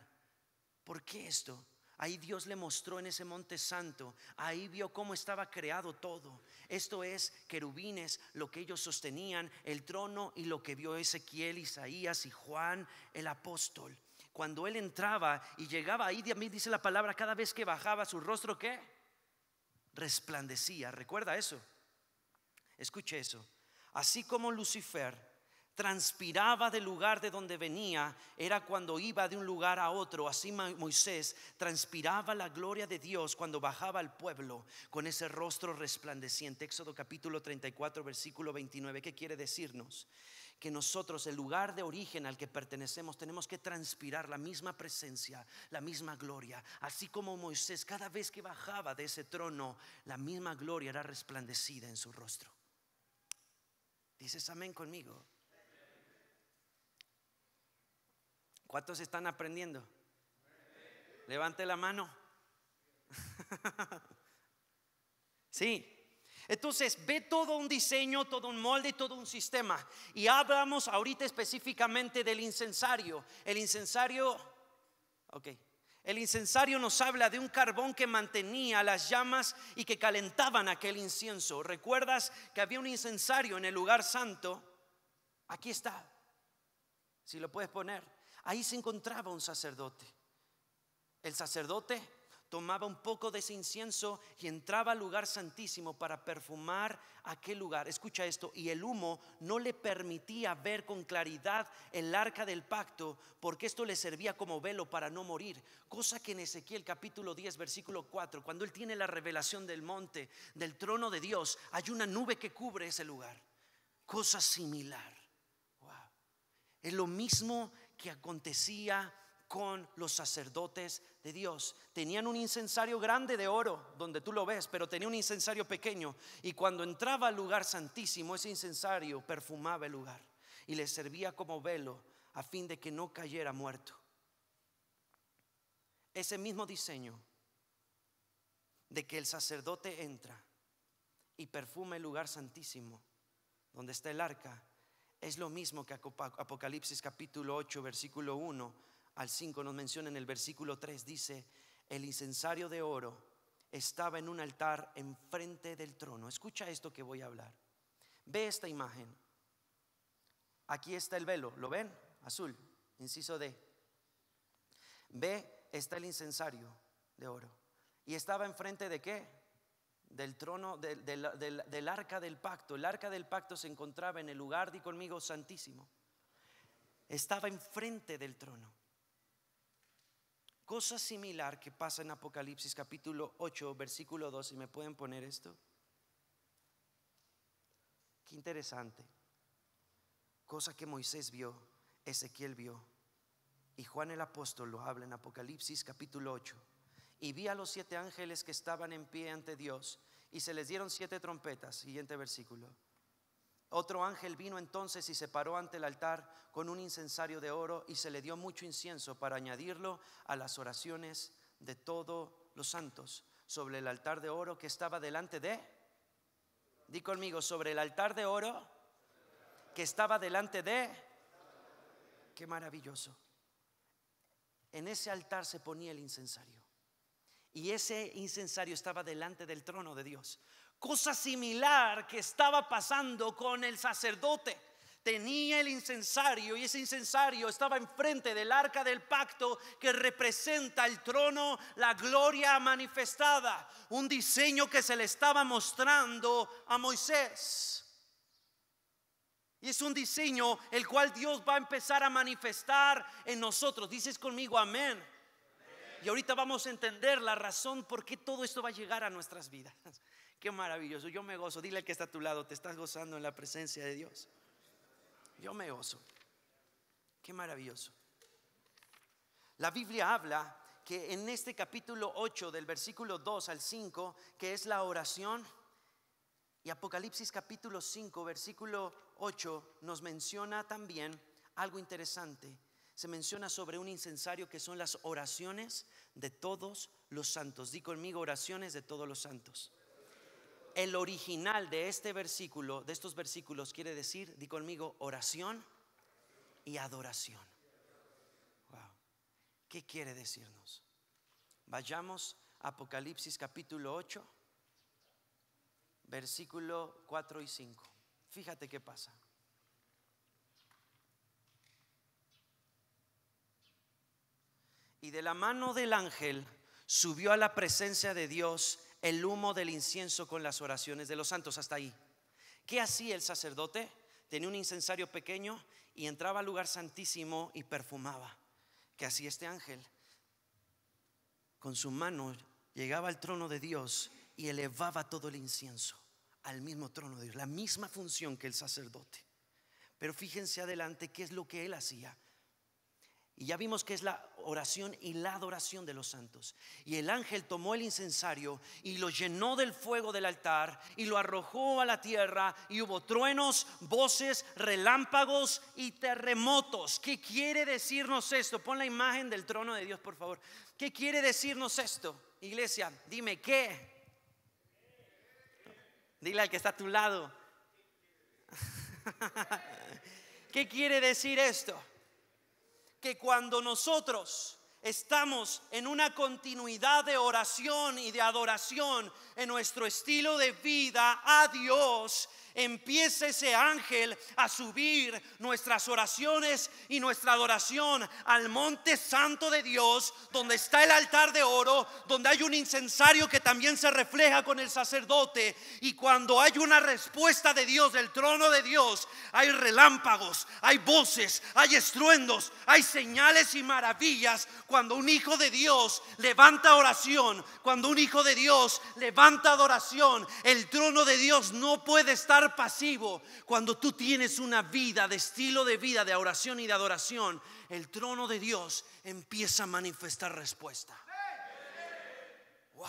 ¿Por qué esto? Ahí Dios le mostró en ese monte santo. Ahí vio cómo estaba creado todo. Esto es, querubines, lo que ellos sostenían, el trono, y lo que vio Ezequiel, Isaías y Juan el apóstol. Cuando él entraba y llegaba ahí, dice la palabra, cada vez que bajaba su rostro, ¿qué? Resplandecía. ¿Recuerda eso? Escuche eso. Así como Lucifer transpiraba del lugar de donde venía, era cuando iba de un lugar a otro, así Moisés transpiraba la gloria de Dios cuando bajaba al pueblo con ese rostro resplandeciente. Éxodo capítulo 34 versículo 29. ¿Qué quiere decirnos? Que nosotros, el lugar de origen al que pertenecemos, tenemos que transpirar la misma presencia, la misma gloria. Así como Moisés, cada vez que bajaba de ese trono, la misma gloria era resplandecida en su rostro. ¿Dices amén conmigo? ¿Cuántos están aprendiendo? Levante la mano. Sí. Entonces ve todo un diseño, todo un molde, todo un sistema. Y hablamos ahorita específicamente del incensario. El incensario nos habla de un carbón que mantenía las llamas y que calentaban aquel incienso. ¿Recuerdas que había un incensario en el lugar santo? Aquí está, si lo puedes poner. Ahí se encontraba un sacerdote. El sacerdote tomaba un poco de ese incienso y entraba al lugar santísimo para perfumar aquel lugar. Escucha esto: y el humo no le permitía ver con claridad el arca del pacto, porque esto le servía como velo para no morir. Cosa que en Ezequiel capítulo 10 versículo 4, cuando él tiene la revelación del monte, del trono de Dios, hay una nube que cubre ese lugar. Cosa similar. Wow. Es lo mismo que acontecía con los sacerdotes de Dios. Tenían un incensario grande de oro, donde tú lo ves, pero tenía un incensario pequeño. Y cuando entraba al lugar santísimo, ese incensario perfumaba el lugar y le servía como velo a fin de que no cayera muerto. Ese mismo diseño de que el sacerdote entra y perfuma el lugar santísimo donde está el arca, es lo mismo que Apocalipsis capítulo 8 versículo 1 al 5 nos menciona. En el versículo 3 dice: el incensario de oro estaba en un altar enfrente del trono. Escucha esto que voy a hablar. Ve esta imagen. Aquí está el velo, ¿lo ven? Azul, inciso D. Ve, está el incensario de oro. ¿Y estaba enfrente de qué? Del trono, del arca del pacto. El arca del pacto se encontraba en el lugar, di conmigo, santísimo. Estaba enfrente del trono. Cosa similar que pasa en Apocalipsis capítulo 8 versículo 2. Si me pueden poner esto. Qué interesante. Cosa que Moisés vio, Ezequiel vio, y Juan el apóstol lo habla en Apocalipsis capítulo 8. Y vi a los 7 ángeles que estaban en pie ante Dios, y se les dieron 7 trompetas. Siguiente versículo. Otro ángel vino entonces y se paró ante el altar con un incensario de oro, y se le dio mucho incienso para añadirlo a las oraciones de todos los santos, sobre el altar de oro que estaba delante de, di conmigo, sobre el altar de oro que estaba delante de. Qué maravilloso. En ese altar se ponía el incensario, y ese incensario estaba delante del trono de Dios. Cosa similar que estaba pasando con el sacerdote. tenía el incensario, y ese incensario estaba enfrente del arca del pacto, que representa el trono, la gloria manifestada, un diseño que se le estaba mostrando a Moisés. Y es un diseño el cual Dios va a empezar a manifestar en nosotros. Dices conmigo amén. Y ahorita vamos a entender la razón por qué todo esto va a llegar a nuestras vidas. Qué maravilloso, yo me gozo. Dile al que está a tu lado, te estás gozando en la presencia de Dios. Yo me gozo. Qué maravilloso. La Biblia habla que en este capítulo 8, del versículo 2 al 5, que es la oración, y Apocalipsis capítulo 5, versículo 8, nos menciona también algo interesante. Se menciona sobre un incensario que son las oraciones de todos los santos. Di conmigo, oraciones de todos los santos. El original de este versículo, de estos versículos, quiere decir, di conmigo, oración y adoración. Wow. ¿Qué quiere decirnos? Vayamos a Apocalipsis capítulo 8, versículo 4 y 5. Fíjate qué pasa. Y de la mano del ángel subió a la presencia de Dios el humo del incienso con las oraciones de los santos. Hasta ahí. ¿Qué hacía el sacerdote? Tenía un incensario pequeño y entraba al lugar santísimo y perfumaba. ¿Qué hacía este ángel? Con su mano llegaba al trono de Dios y elevaba todo el incienso al mismo trono de Dios. La misma función que el sacerdote. Pero fíjense adelante qué es lo que él hacía. Y ya vimos que es la oración y la adoración de los santos. Y el ángel tomó el incensario y lo llenó del fuego del altar y lo arrojó a la tierra, y hubo truenos, voces, relámpagos y terremotos. ¿Qué quiere decirnos esto? Pon la imagen del trono de Dios, por favor. ¿Qué quiere decirnos esto, iglesia? Dime, ¿qué? Dile al que está a tu lado. ¿Qué quiere decir esto? Que cuando nosotros estamos en una continuidad de oración y de adoración en nuestro estilo de vida a Dios, empieza ese ángel a subir nuestras oraciones y nuestra adoración al monte santo de Dios, donde está el altar de oro, donde hay un incensario que también se refleja con el sacerdote. Y cuando hay una respuesta de Dios, del trono de Dios, hay relámpagos, hay voces, hay estruendos, hay señales y maravillas. Cuando un hijo de Dios levanta oración, cuando un hijo de Dios levanta adoración, el trono de Dios no puede estar pasivo. Cuando tú tienes una vida de estilo de vida de oración y de adoración, el trono de Dios empieza a manifestar respuesta. Wow.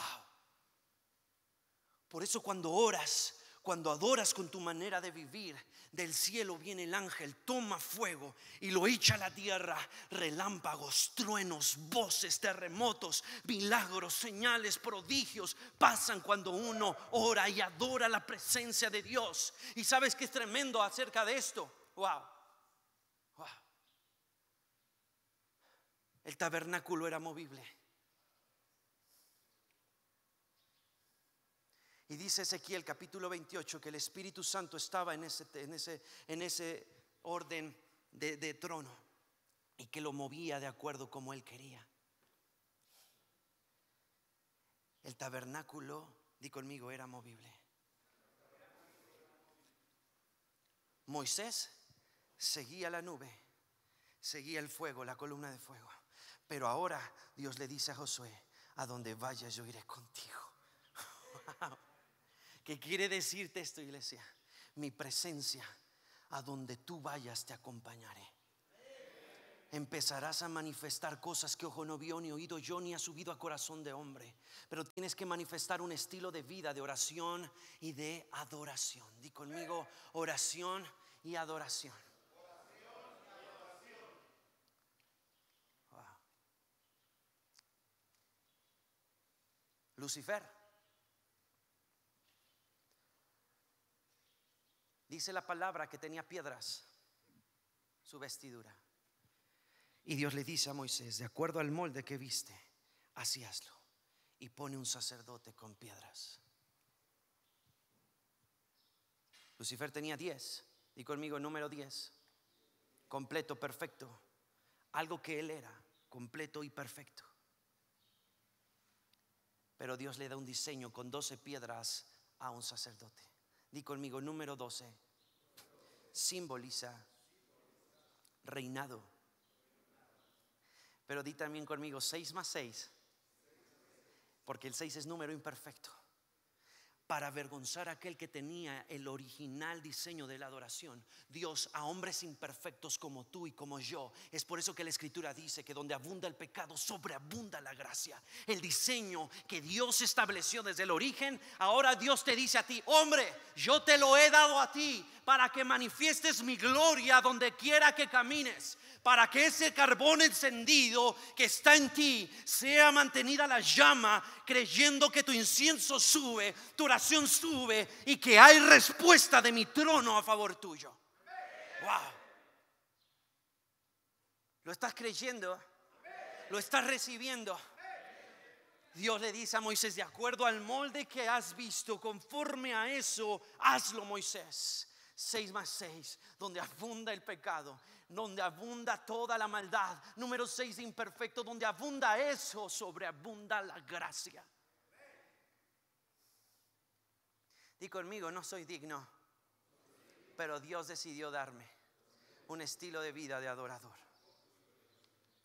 Por eso cuando oras, cuando adoras con tu manera de vivir, del cielo viene el ángel, toma fuego y lo echa a la tierra. Relámpagos, truenos, voces, terremotos, milagros, señales, prodigios pasan cuando uno ora y adora la presencia de Dios. ¿Y sabes qué es tremendo acerca de esto? Wow. Wow. El tabernáculo era movible. Y dice Ezequiel capítulo 28 que el Espíritu Santo estaba en ese orden de trono, y que lo movía de acuerdo como él quería. El tabernáculo, di conmigo, era movible. Moisés seguía la nube, seguía el fuego, la columna de fuego. Pero ahora Dios le dice a Josué: a donde vayas yo iré contigo. Wow. ¿Qué quiere decirte esto, iglesia? Mi presencia, a donde tú vayas te acompañaré. Empezarás a manifestar cosas que ojo no vio, ni oído yo, ni ha subido a corazón de hombre. Pero tienes que manifestar un estilo de vida de oración y de adoración. Di conmigo, oración y adoración. Wow. Lucifer, dice la palabra que tenía piedras su vestidura. Y Dios le dice a Moisés: de acuerdo al molde que viste, así hazlo. Y pone un sacerdote con piedras. Lucifer tenía 10. Y conmigo, número 10. Completo, perfecto. Algo que Él era, completo y perfecto. Pero Dios le da un diseño con 12 piedras a un sacerdote. Di conmigo, número 12. Simboliza reinado. Pero di también conmigo 6 más 6, porque el 6 es número imperfecto. Para avergonzar a aquel que tenía el original diseño de la adoración, Dios a hombres imperfectos como tú y como yo. Es por eso que la Escritura dice que donde abunda el pecado, sobreabunda la gracia. El diseño que Dios estableció desde el origen, ahora Dios te dice a ti: hombre, yo te lo he dado a ti para que manifiestes mi gloria donde quiera que camines, para que ese carbón encendido que está en ti sea mantenida la llama, creyendo que tu incienso sube, tu oración sube y que hay respuesta de mi trono a favor tuyo. Wow. ¿Lo estás creyendo? ¿Lo estás recibiendo? Dios le dice a Moisés: de acuerdo al molde que has visto, conforme a eso, hazlo, Moisés. 6 más 6, donde abunda el pecado, donde abunda toda la maldad. Número 6, imperfecto, donde abunda eso, sobreabunda la gracia. Di conmigo: no soy digno, pero Dios decidió darme un estilo de vida de adorador.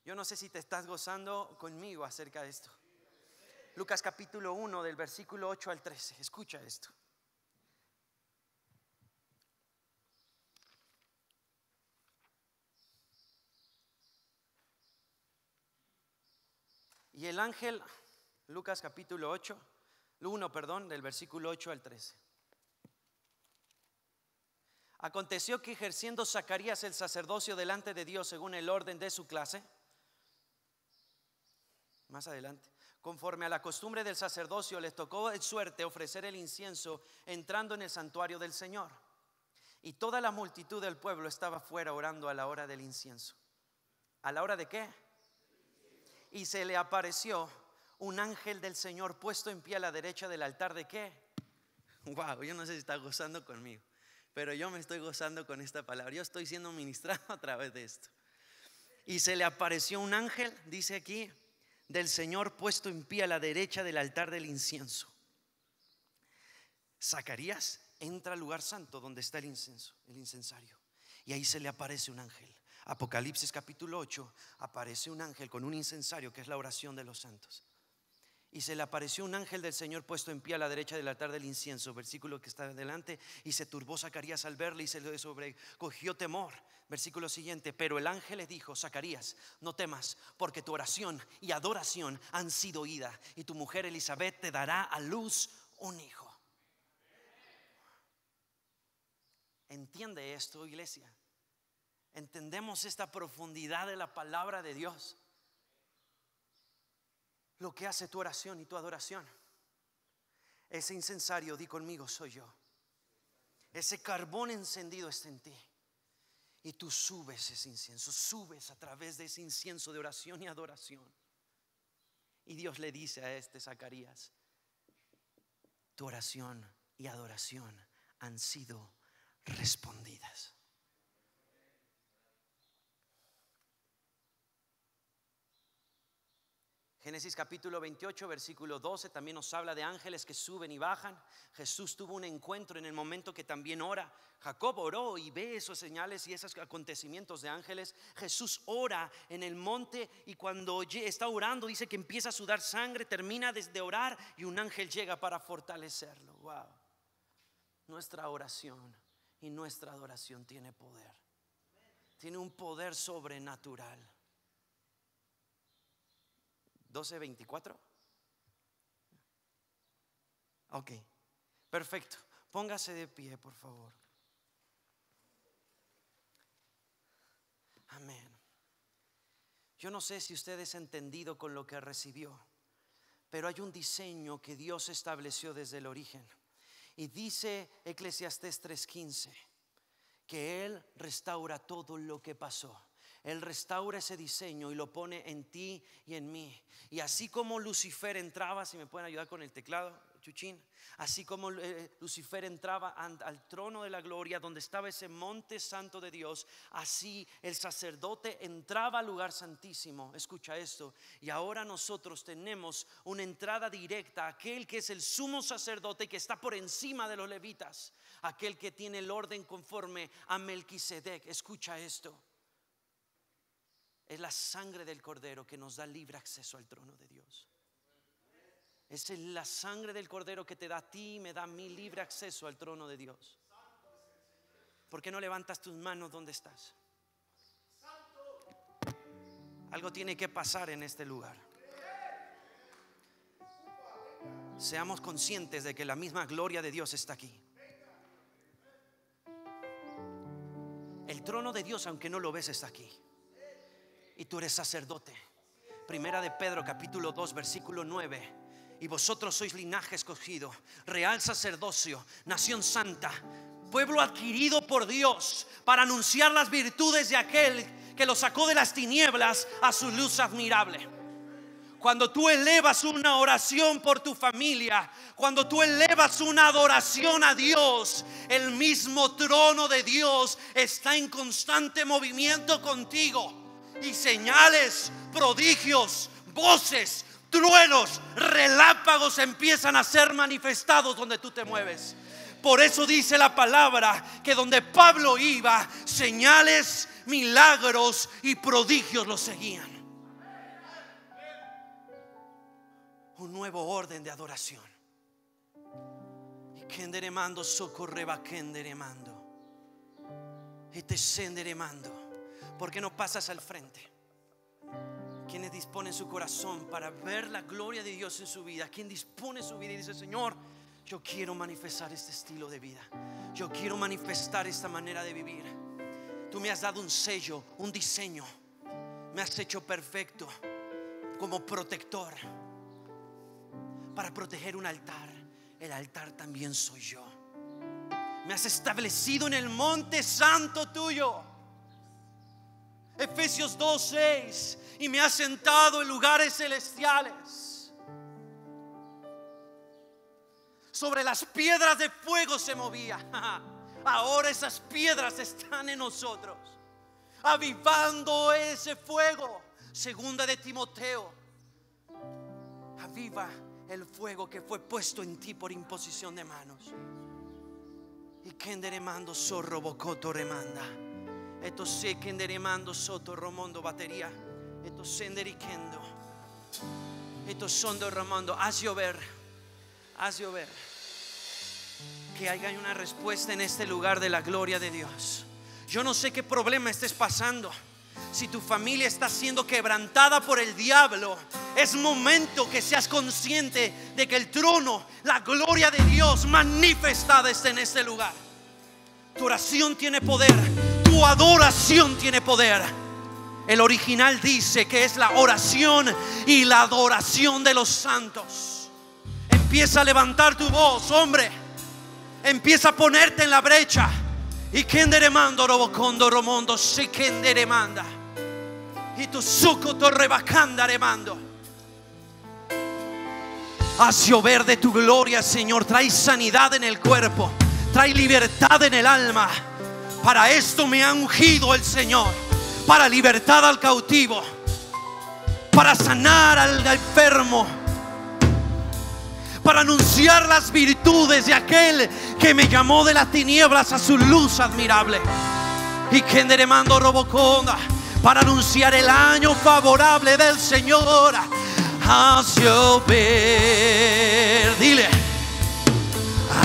Yo no sé si te estás gozando conmigo acerca de esto. Lucas capítulo 1 del versículo 8 al 13. Escucha esto. Y el ángel, Lucas capítulo 1, del versículo 8 al 13. Aconteció que ejerciendo Zacarías el sacerdocio delante de Dios según el orden de su clase, más adelante, conforme a la costumbre del sacerdocio, les tocó de suerte ofrecer el incienso entrando en el santuario del Señor. Y toda la multitud del pueblo estaba fuera orando a la hora del incienso. ¿A la hora de qué? Y se le apareció un ángel del Señor puesto en pie a la derecha del altar. ¿De qué? Wow, yo no sé si está gozando conmigo, pero yo me estoy gozando con esta palabra. Yo estoy siendo ministrado a través de esto. Y se le apareció un ángel, dice aquí, del Señor puesto en pie a la derecha del altar del incienso. Zacarías entra al lugar santo donde está el incienso, el incensario, y ahí se le aparece un ángel. Apocalipsis capítulo 8, aparece un ángel con un incensario que es la oración de los santos. Y se le apareció un ángel del Señor puesto en pie a la derecha del altar del incienso, versículo que está adelante. Y se turbó Zacarías al verle y se le sobrecogió temor. Versículo siguiente: pero el ángel le dijo: Zacarías, no temas, porque tu oración y adoración han sido oídas, y tu mujer Elizabeth te dará a luz un hijo. ¿Entiende esto, iglesia? ¿Entendemos esta profundidad de la palabra de Dios? Lo que hace tu oración y tu adoración. Ese incensario, di conmigo, soy yo. Ese carbón encendido está en ti. Y tú subes ese incienso, subes a través de ese incienso de oración y adoración. Y Dios le dice a este Zacarías: tu oración y adoración han sido respondidas. Génesis capítulo 28 versículo 12 también nos habla de ángeles que suben y bajan. Jesús tuvo un encuentro en el momento que también ora. Jacob oró y ve esos señales y esos acontecimientos de ángeles. Jesús ora en el monte y cuando está orando dice que empieza a sudar sangre, termina de orar y un ángel llega para fortalecerlo. Wow. Nuestra oración y nuestra adoración tiene poder. Tiene un poder sobrenatural. 12:24. Ok, perfecto. Póngase de pie, por favor. Amén. Yo no sé si usted es entendido con lo que recibió, pero hay un diseño que Dios estableció desde el origen. Y dice Eclesiastés 3:15 que Él restaura todo lo que pasó. Él restaura ese diseño y lo pone en ti y en mí. Y así como Lucifer entraba, si me pueden ayudar con el teclado, chuchín. Así como Lucifer entraba al trono de la gloria, donde estaba ese monte santo de Dios, así el sacerdote entraba al lugar santísimo. Escucha esto. Y ahora nosotros tenemos una entrada directa a aquel que es el sumo sacerdote, que está por encima de los levitas, aquel que tiene el orden conforme a Melquisedec. Escucha esto. Es la sangre del Cordero que nos da libre acceso al trono de Dios. Es la sangre del Cordero que te da a ti y me da a mí libre acceso al trono de Dios. ¿Por qué no levantas tus manos donde estás? Algo tiene que pasar en este lugar. Seamos conscientes de que la misma gloria de Dios está aquí. El trono de Dios, aunque no lo ves, está aquí. Y tú eres sacerdote. Primera de Pedro capítulo 2 versículo 9. Y vosotros sois linaje escogido, real sacerdocio, nación santa, pueblo adquirido por Dios, para anunciar las virtudes de aquel que lo sacó de las tinieblas a su luz admirable. Cuando tú elevas una oración por tu familia, cuando tú elevas una adoración a Dios, el mismo trono de Dios está en constante movimiento contigo. Y señales, prodigios, voces, truenos, relámpagos empiezan a ser manifestados donde tú te mueves. Por eso dice la palabra que donde Pablo iba, señales, milagros y prodigios lo seguían. Un nuevo orden de adoración. Y kenderemando socorreba kenderemando. Y te senderemando. ¿Por qué no pasas al frente? Quienes disponen su corazón para ver la gloria de Dios en su vida. Quien dispone su vida y dice: Señor, yo quiero manifestar este estilo de vida. Yo quiero manifestar esta manera de vivir. Tú me has dado un sello, un diseño. Me has hecho perfecto como protector. Para proteger un altar, el altar también soy yo. Me has establecido en el monte santo tuyo. Efesios 2:6. Y me has sentado en lugares celestiales. Sobre las piedras de fuego se movía. Ahora esas piedras están en nosotros, avivando ese fuego. Segunda de Timoteo. Aviva el fuego que fue puesto en ti por imposición de manos. Y kenderemando sorro bocoto remanda. Esto se kenderemando soto romondo batería. Esto senderikendo. Esto sondo romando. Haz llover. Haz llover. Que haya una respuesta en este lugar de la gloria de Dios. Yo no sé qué problema estés pasando. Si tu familia está siendo quebrantada por el diablo, es momento que seas consciente de que el trono, la gloria de Dios manifestada está en este lugar. Tu oración tiene poder. Tu adoración tiene poder. El original dice que es la oración y la adoración de los santos. Empieza a levantar tu voz, hombre. Empieza a ponerte en la brecha. Y kenderemando robocondo romondo se kenderemanda. Y tu suco torrebacanda remando. Haz llover de tu gloria, Señor. Trae sanidad en el cuerpo. Trae libertad en el alma. Para esto me ha ungido el Señor. Para libertad al cautivo, para sanar al enfermo, para anunciar las virtudes de aquel que me llamó de las tinieblas a su luz admirable. Y kenderemando roboconda, para anunciar el año favorable del Señor. Haz llover, dile,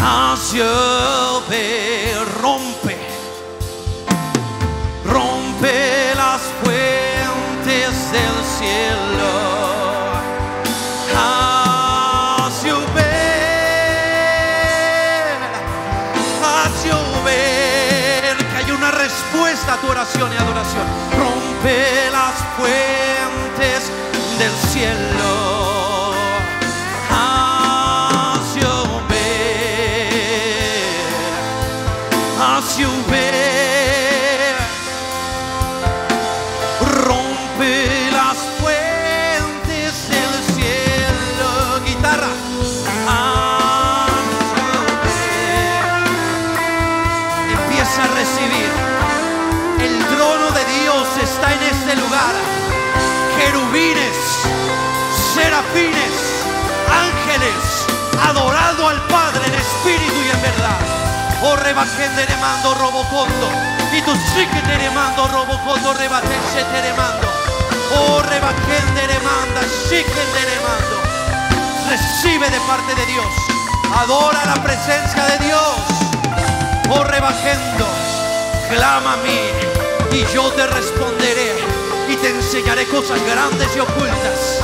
haz llover, rompe las fuentes del cielo. Haz llover, que haya una respuesta a tu oración y adoración. Rompe las fuentes del cielo. Haz llover, haz llover. Las fuentes del cielo. Guitarra. serafines, ángeles, adorando al Padre en espíritu y en verdad. Oh, rebajende le mando robocondo. Y tú sí que te le mando robocondo, rebatense te le mando. Oh, rebajende le manda, sí que te le mando. Recibe de parte de Dios. Adora la presencia de Dios. Oh, rebajendo, clama a mí y yo te responderé y te enseñaré cosas grandes y ocultas.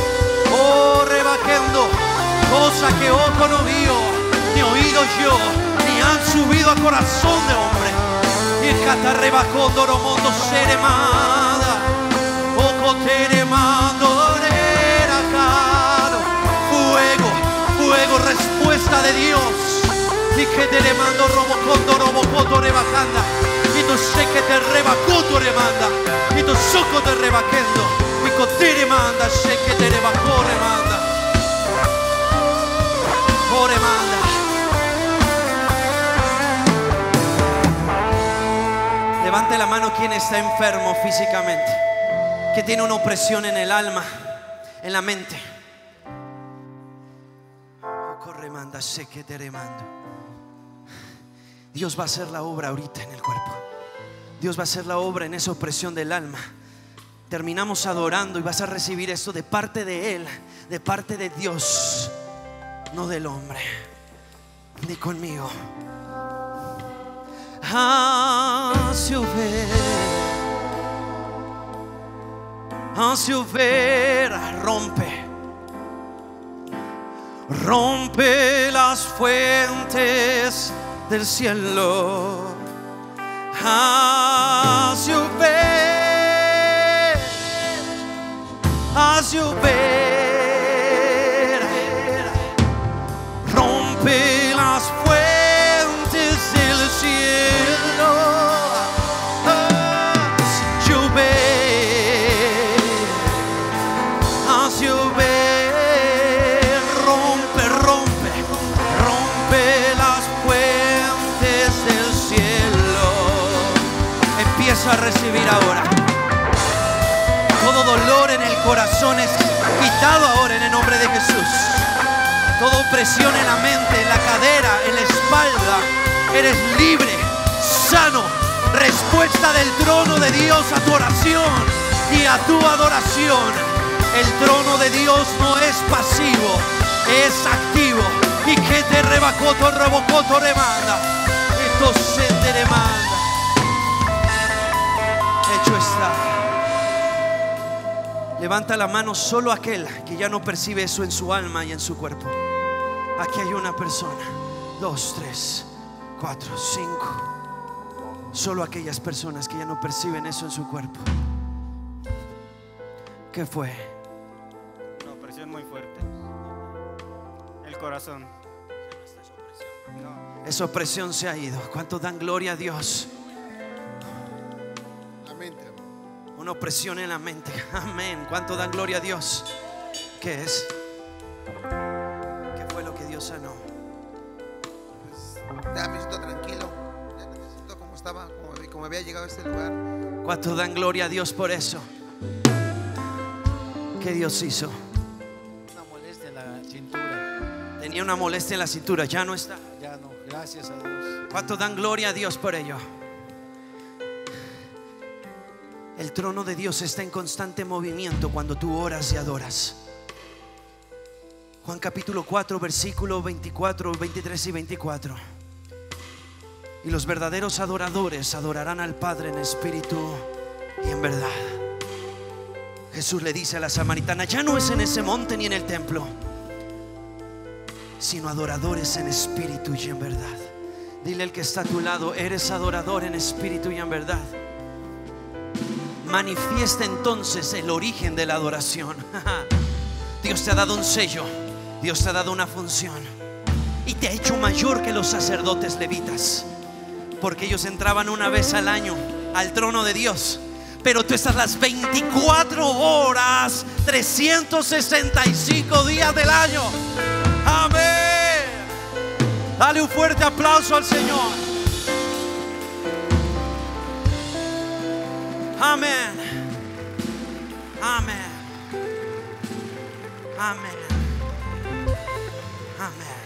Oh, rebajendo, cosa que ojo no vio, ni oído yo, ni han subido a corazón de hombre. Y catarrebacondo romondo seremada, oco teremando neracado. Fuego, fuego, respuesta de Dios. Y que te le mando robocondo rebajanda. Y tú sé que te rebacoto remanda. Y tú soco te rebaquendo. Y con te remanda, sé que te rebacó remanda. Oh, remanda. Levante la mano quien está enfermo físicamente, que tiene una opresión en el alma, en la mente. Corremanda, sé que te remando. Dios va a hacer la obra ahorita en el cuerpo. Dios va a hacer la obra en esa opresión del alma. Terminamos adorando y vas a recibir esto de parte de Él, de parte de Dios, no del hombre, ni conmigo. Rompe, rompe las fuentes del cielo. As you ver, rompe las fuentes del cielo. As you ver, rompe, rompe, rompe las fuentes del cielo. Empieza a recibir ahora. Todo dolor en el corazón es quitado ahora en el nombre de Jesús. Toda opresión en la mente, en la cadera, en la espalda. Eres libre, sano. Respuesta del trono de Dios a tu oración y a tu adoración. El trono de Dios no es pasivo, es activo. Y que te rebacoto, rebocoto, remanda. Esto se te demanda. Hecho está. Levanta la mano solo aquel que ya no percibe eso en su alma y en su cuerpo. Aquí hay una persona, 2, 3, 4, 5. Solo aquellas personas que ya no perciben eso en su cuerpo. ¿Qué fue? Una opresión muy fuerte. El corazón. No. Esa opresión se ha ido. ¿Cuántos dan gloria a Dios? Una opresión en la mente. Amén. ¿Cuánto dan gloria a Dios? ¿Qué es? ¿Qué fue lo que Dios sanó? Pues, ya me siento tranquilo. Ya me siento como estaba, como había llegado a este lugar. ¿Cuánto dan gloria a Dios por eso? ¿Qué Dios hizo? Una molestia en la cintura. Tenía una molestia en la cintura. Ya no está. Ya no, gracias a Dios. ¿Cuánto dan gloria a Dios por ello? El trono de Dios está en constante movimiento cuando tú oras y adoras. Juan capítulo 4 versículo 24, 23 y 24. Y los verdaderos adoradores adorarán al Padre en espíritu y en verdad. Jesús le dice a la samaritana: ya no es en ese monte ni en el templo, sino adoradores en espíritu y en verdad. Dile al que está a tu lado: eres adorador en espíritu y en verdad. Manifiesta entonces el origen de la adoración. Dios te ha dado un sello, Dios te ha dado una función y te ha hecho mayor que los sacerdotes levitas, porque ellos entraban una vez al año al trono de Dios, pero tú estás las 24 horas, 365 días del año. Amén. Dale un fuerte aplauso al Señor. Amén. Amén. Amén. Amén.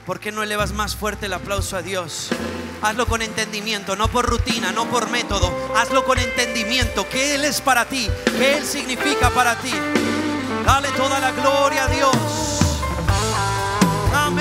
¿Por qué no elevas más fuerte el aplauso a Dios? Hazlo con entendimiento, no por rutina, no por método. Hazlo con entendimiento, que Él es para ti, que Él significa para ti. Dale toda la gloria a Dios. Amén.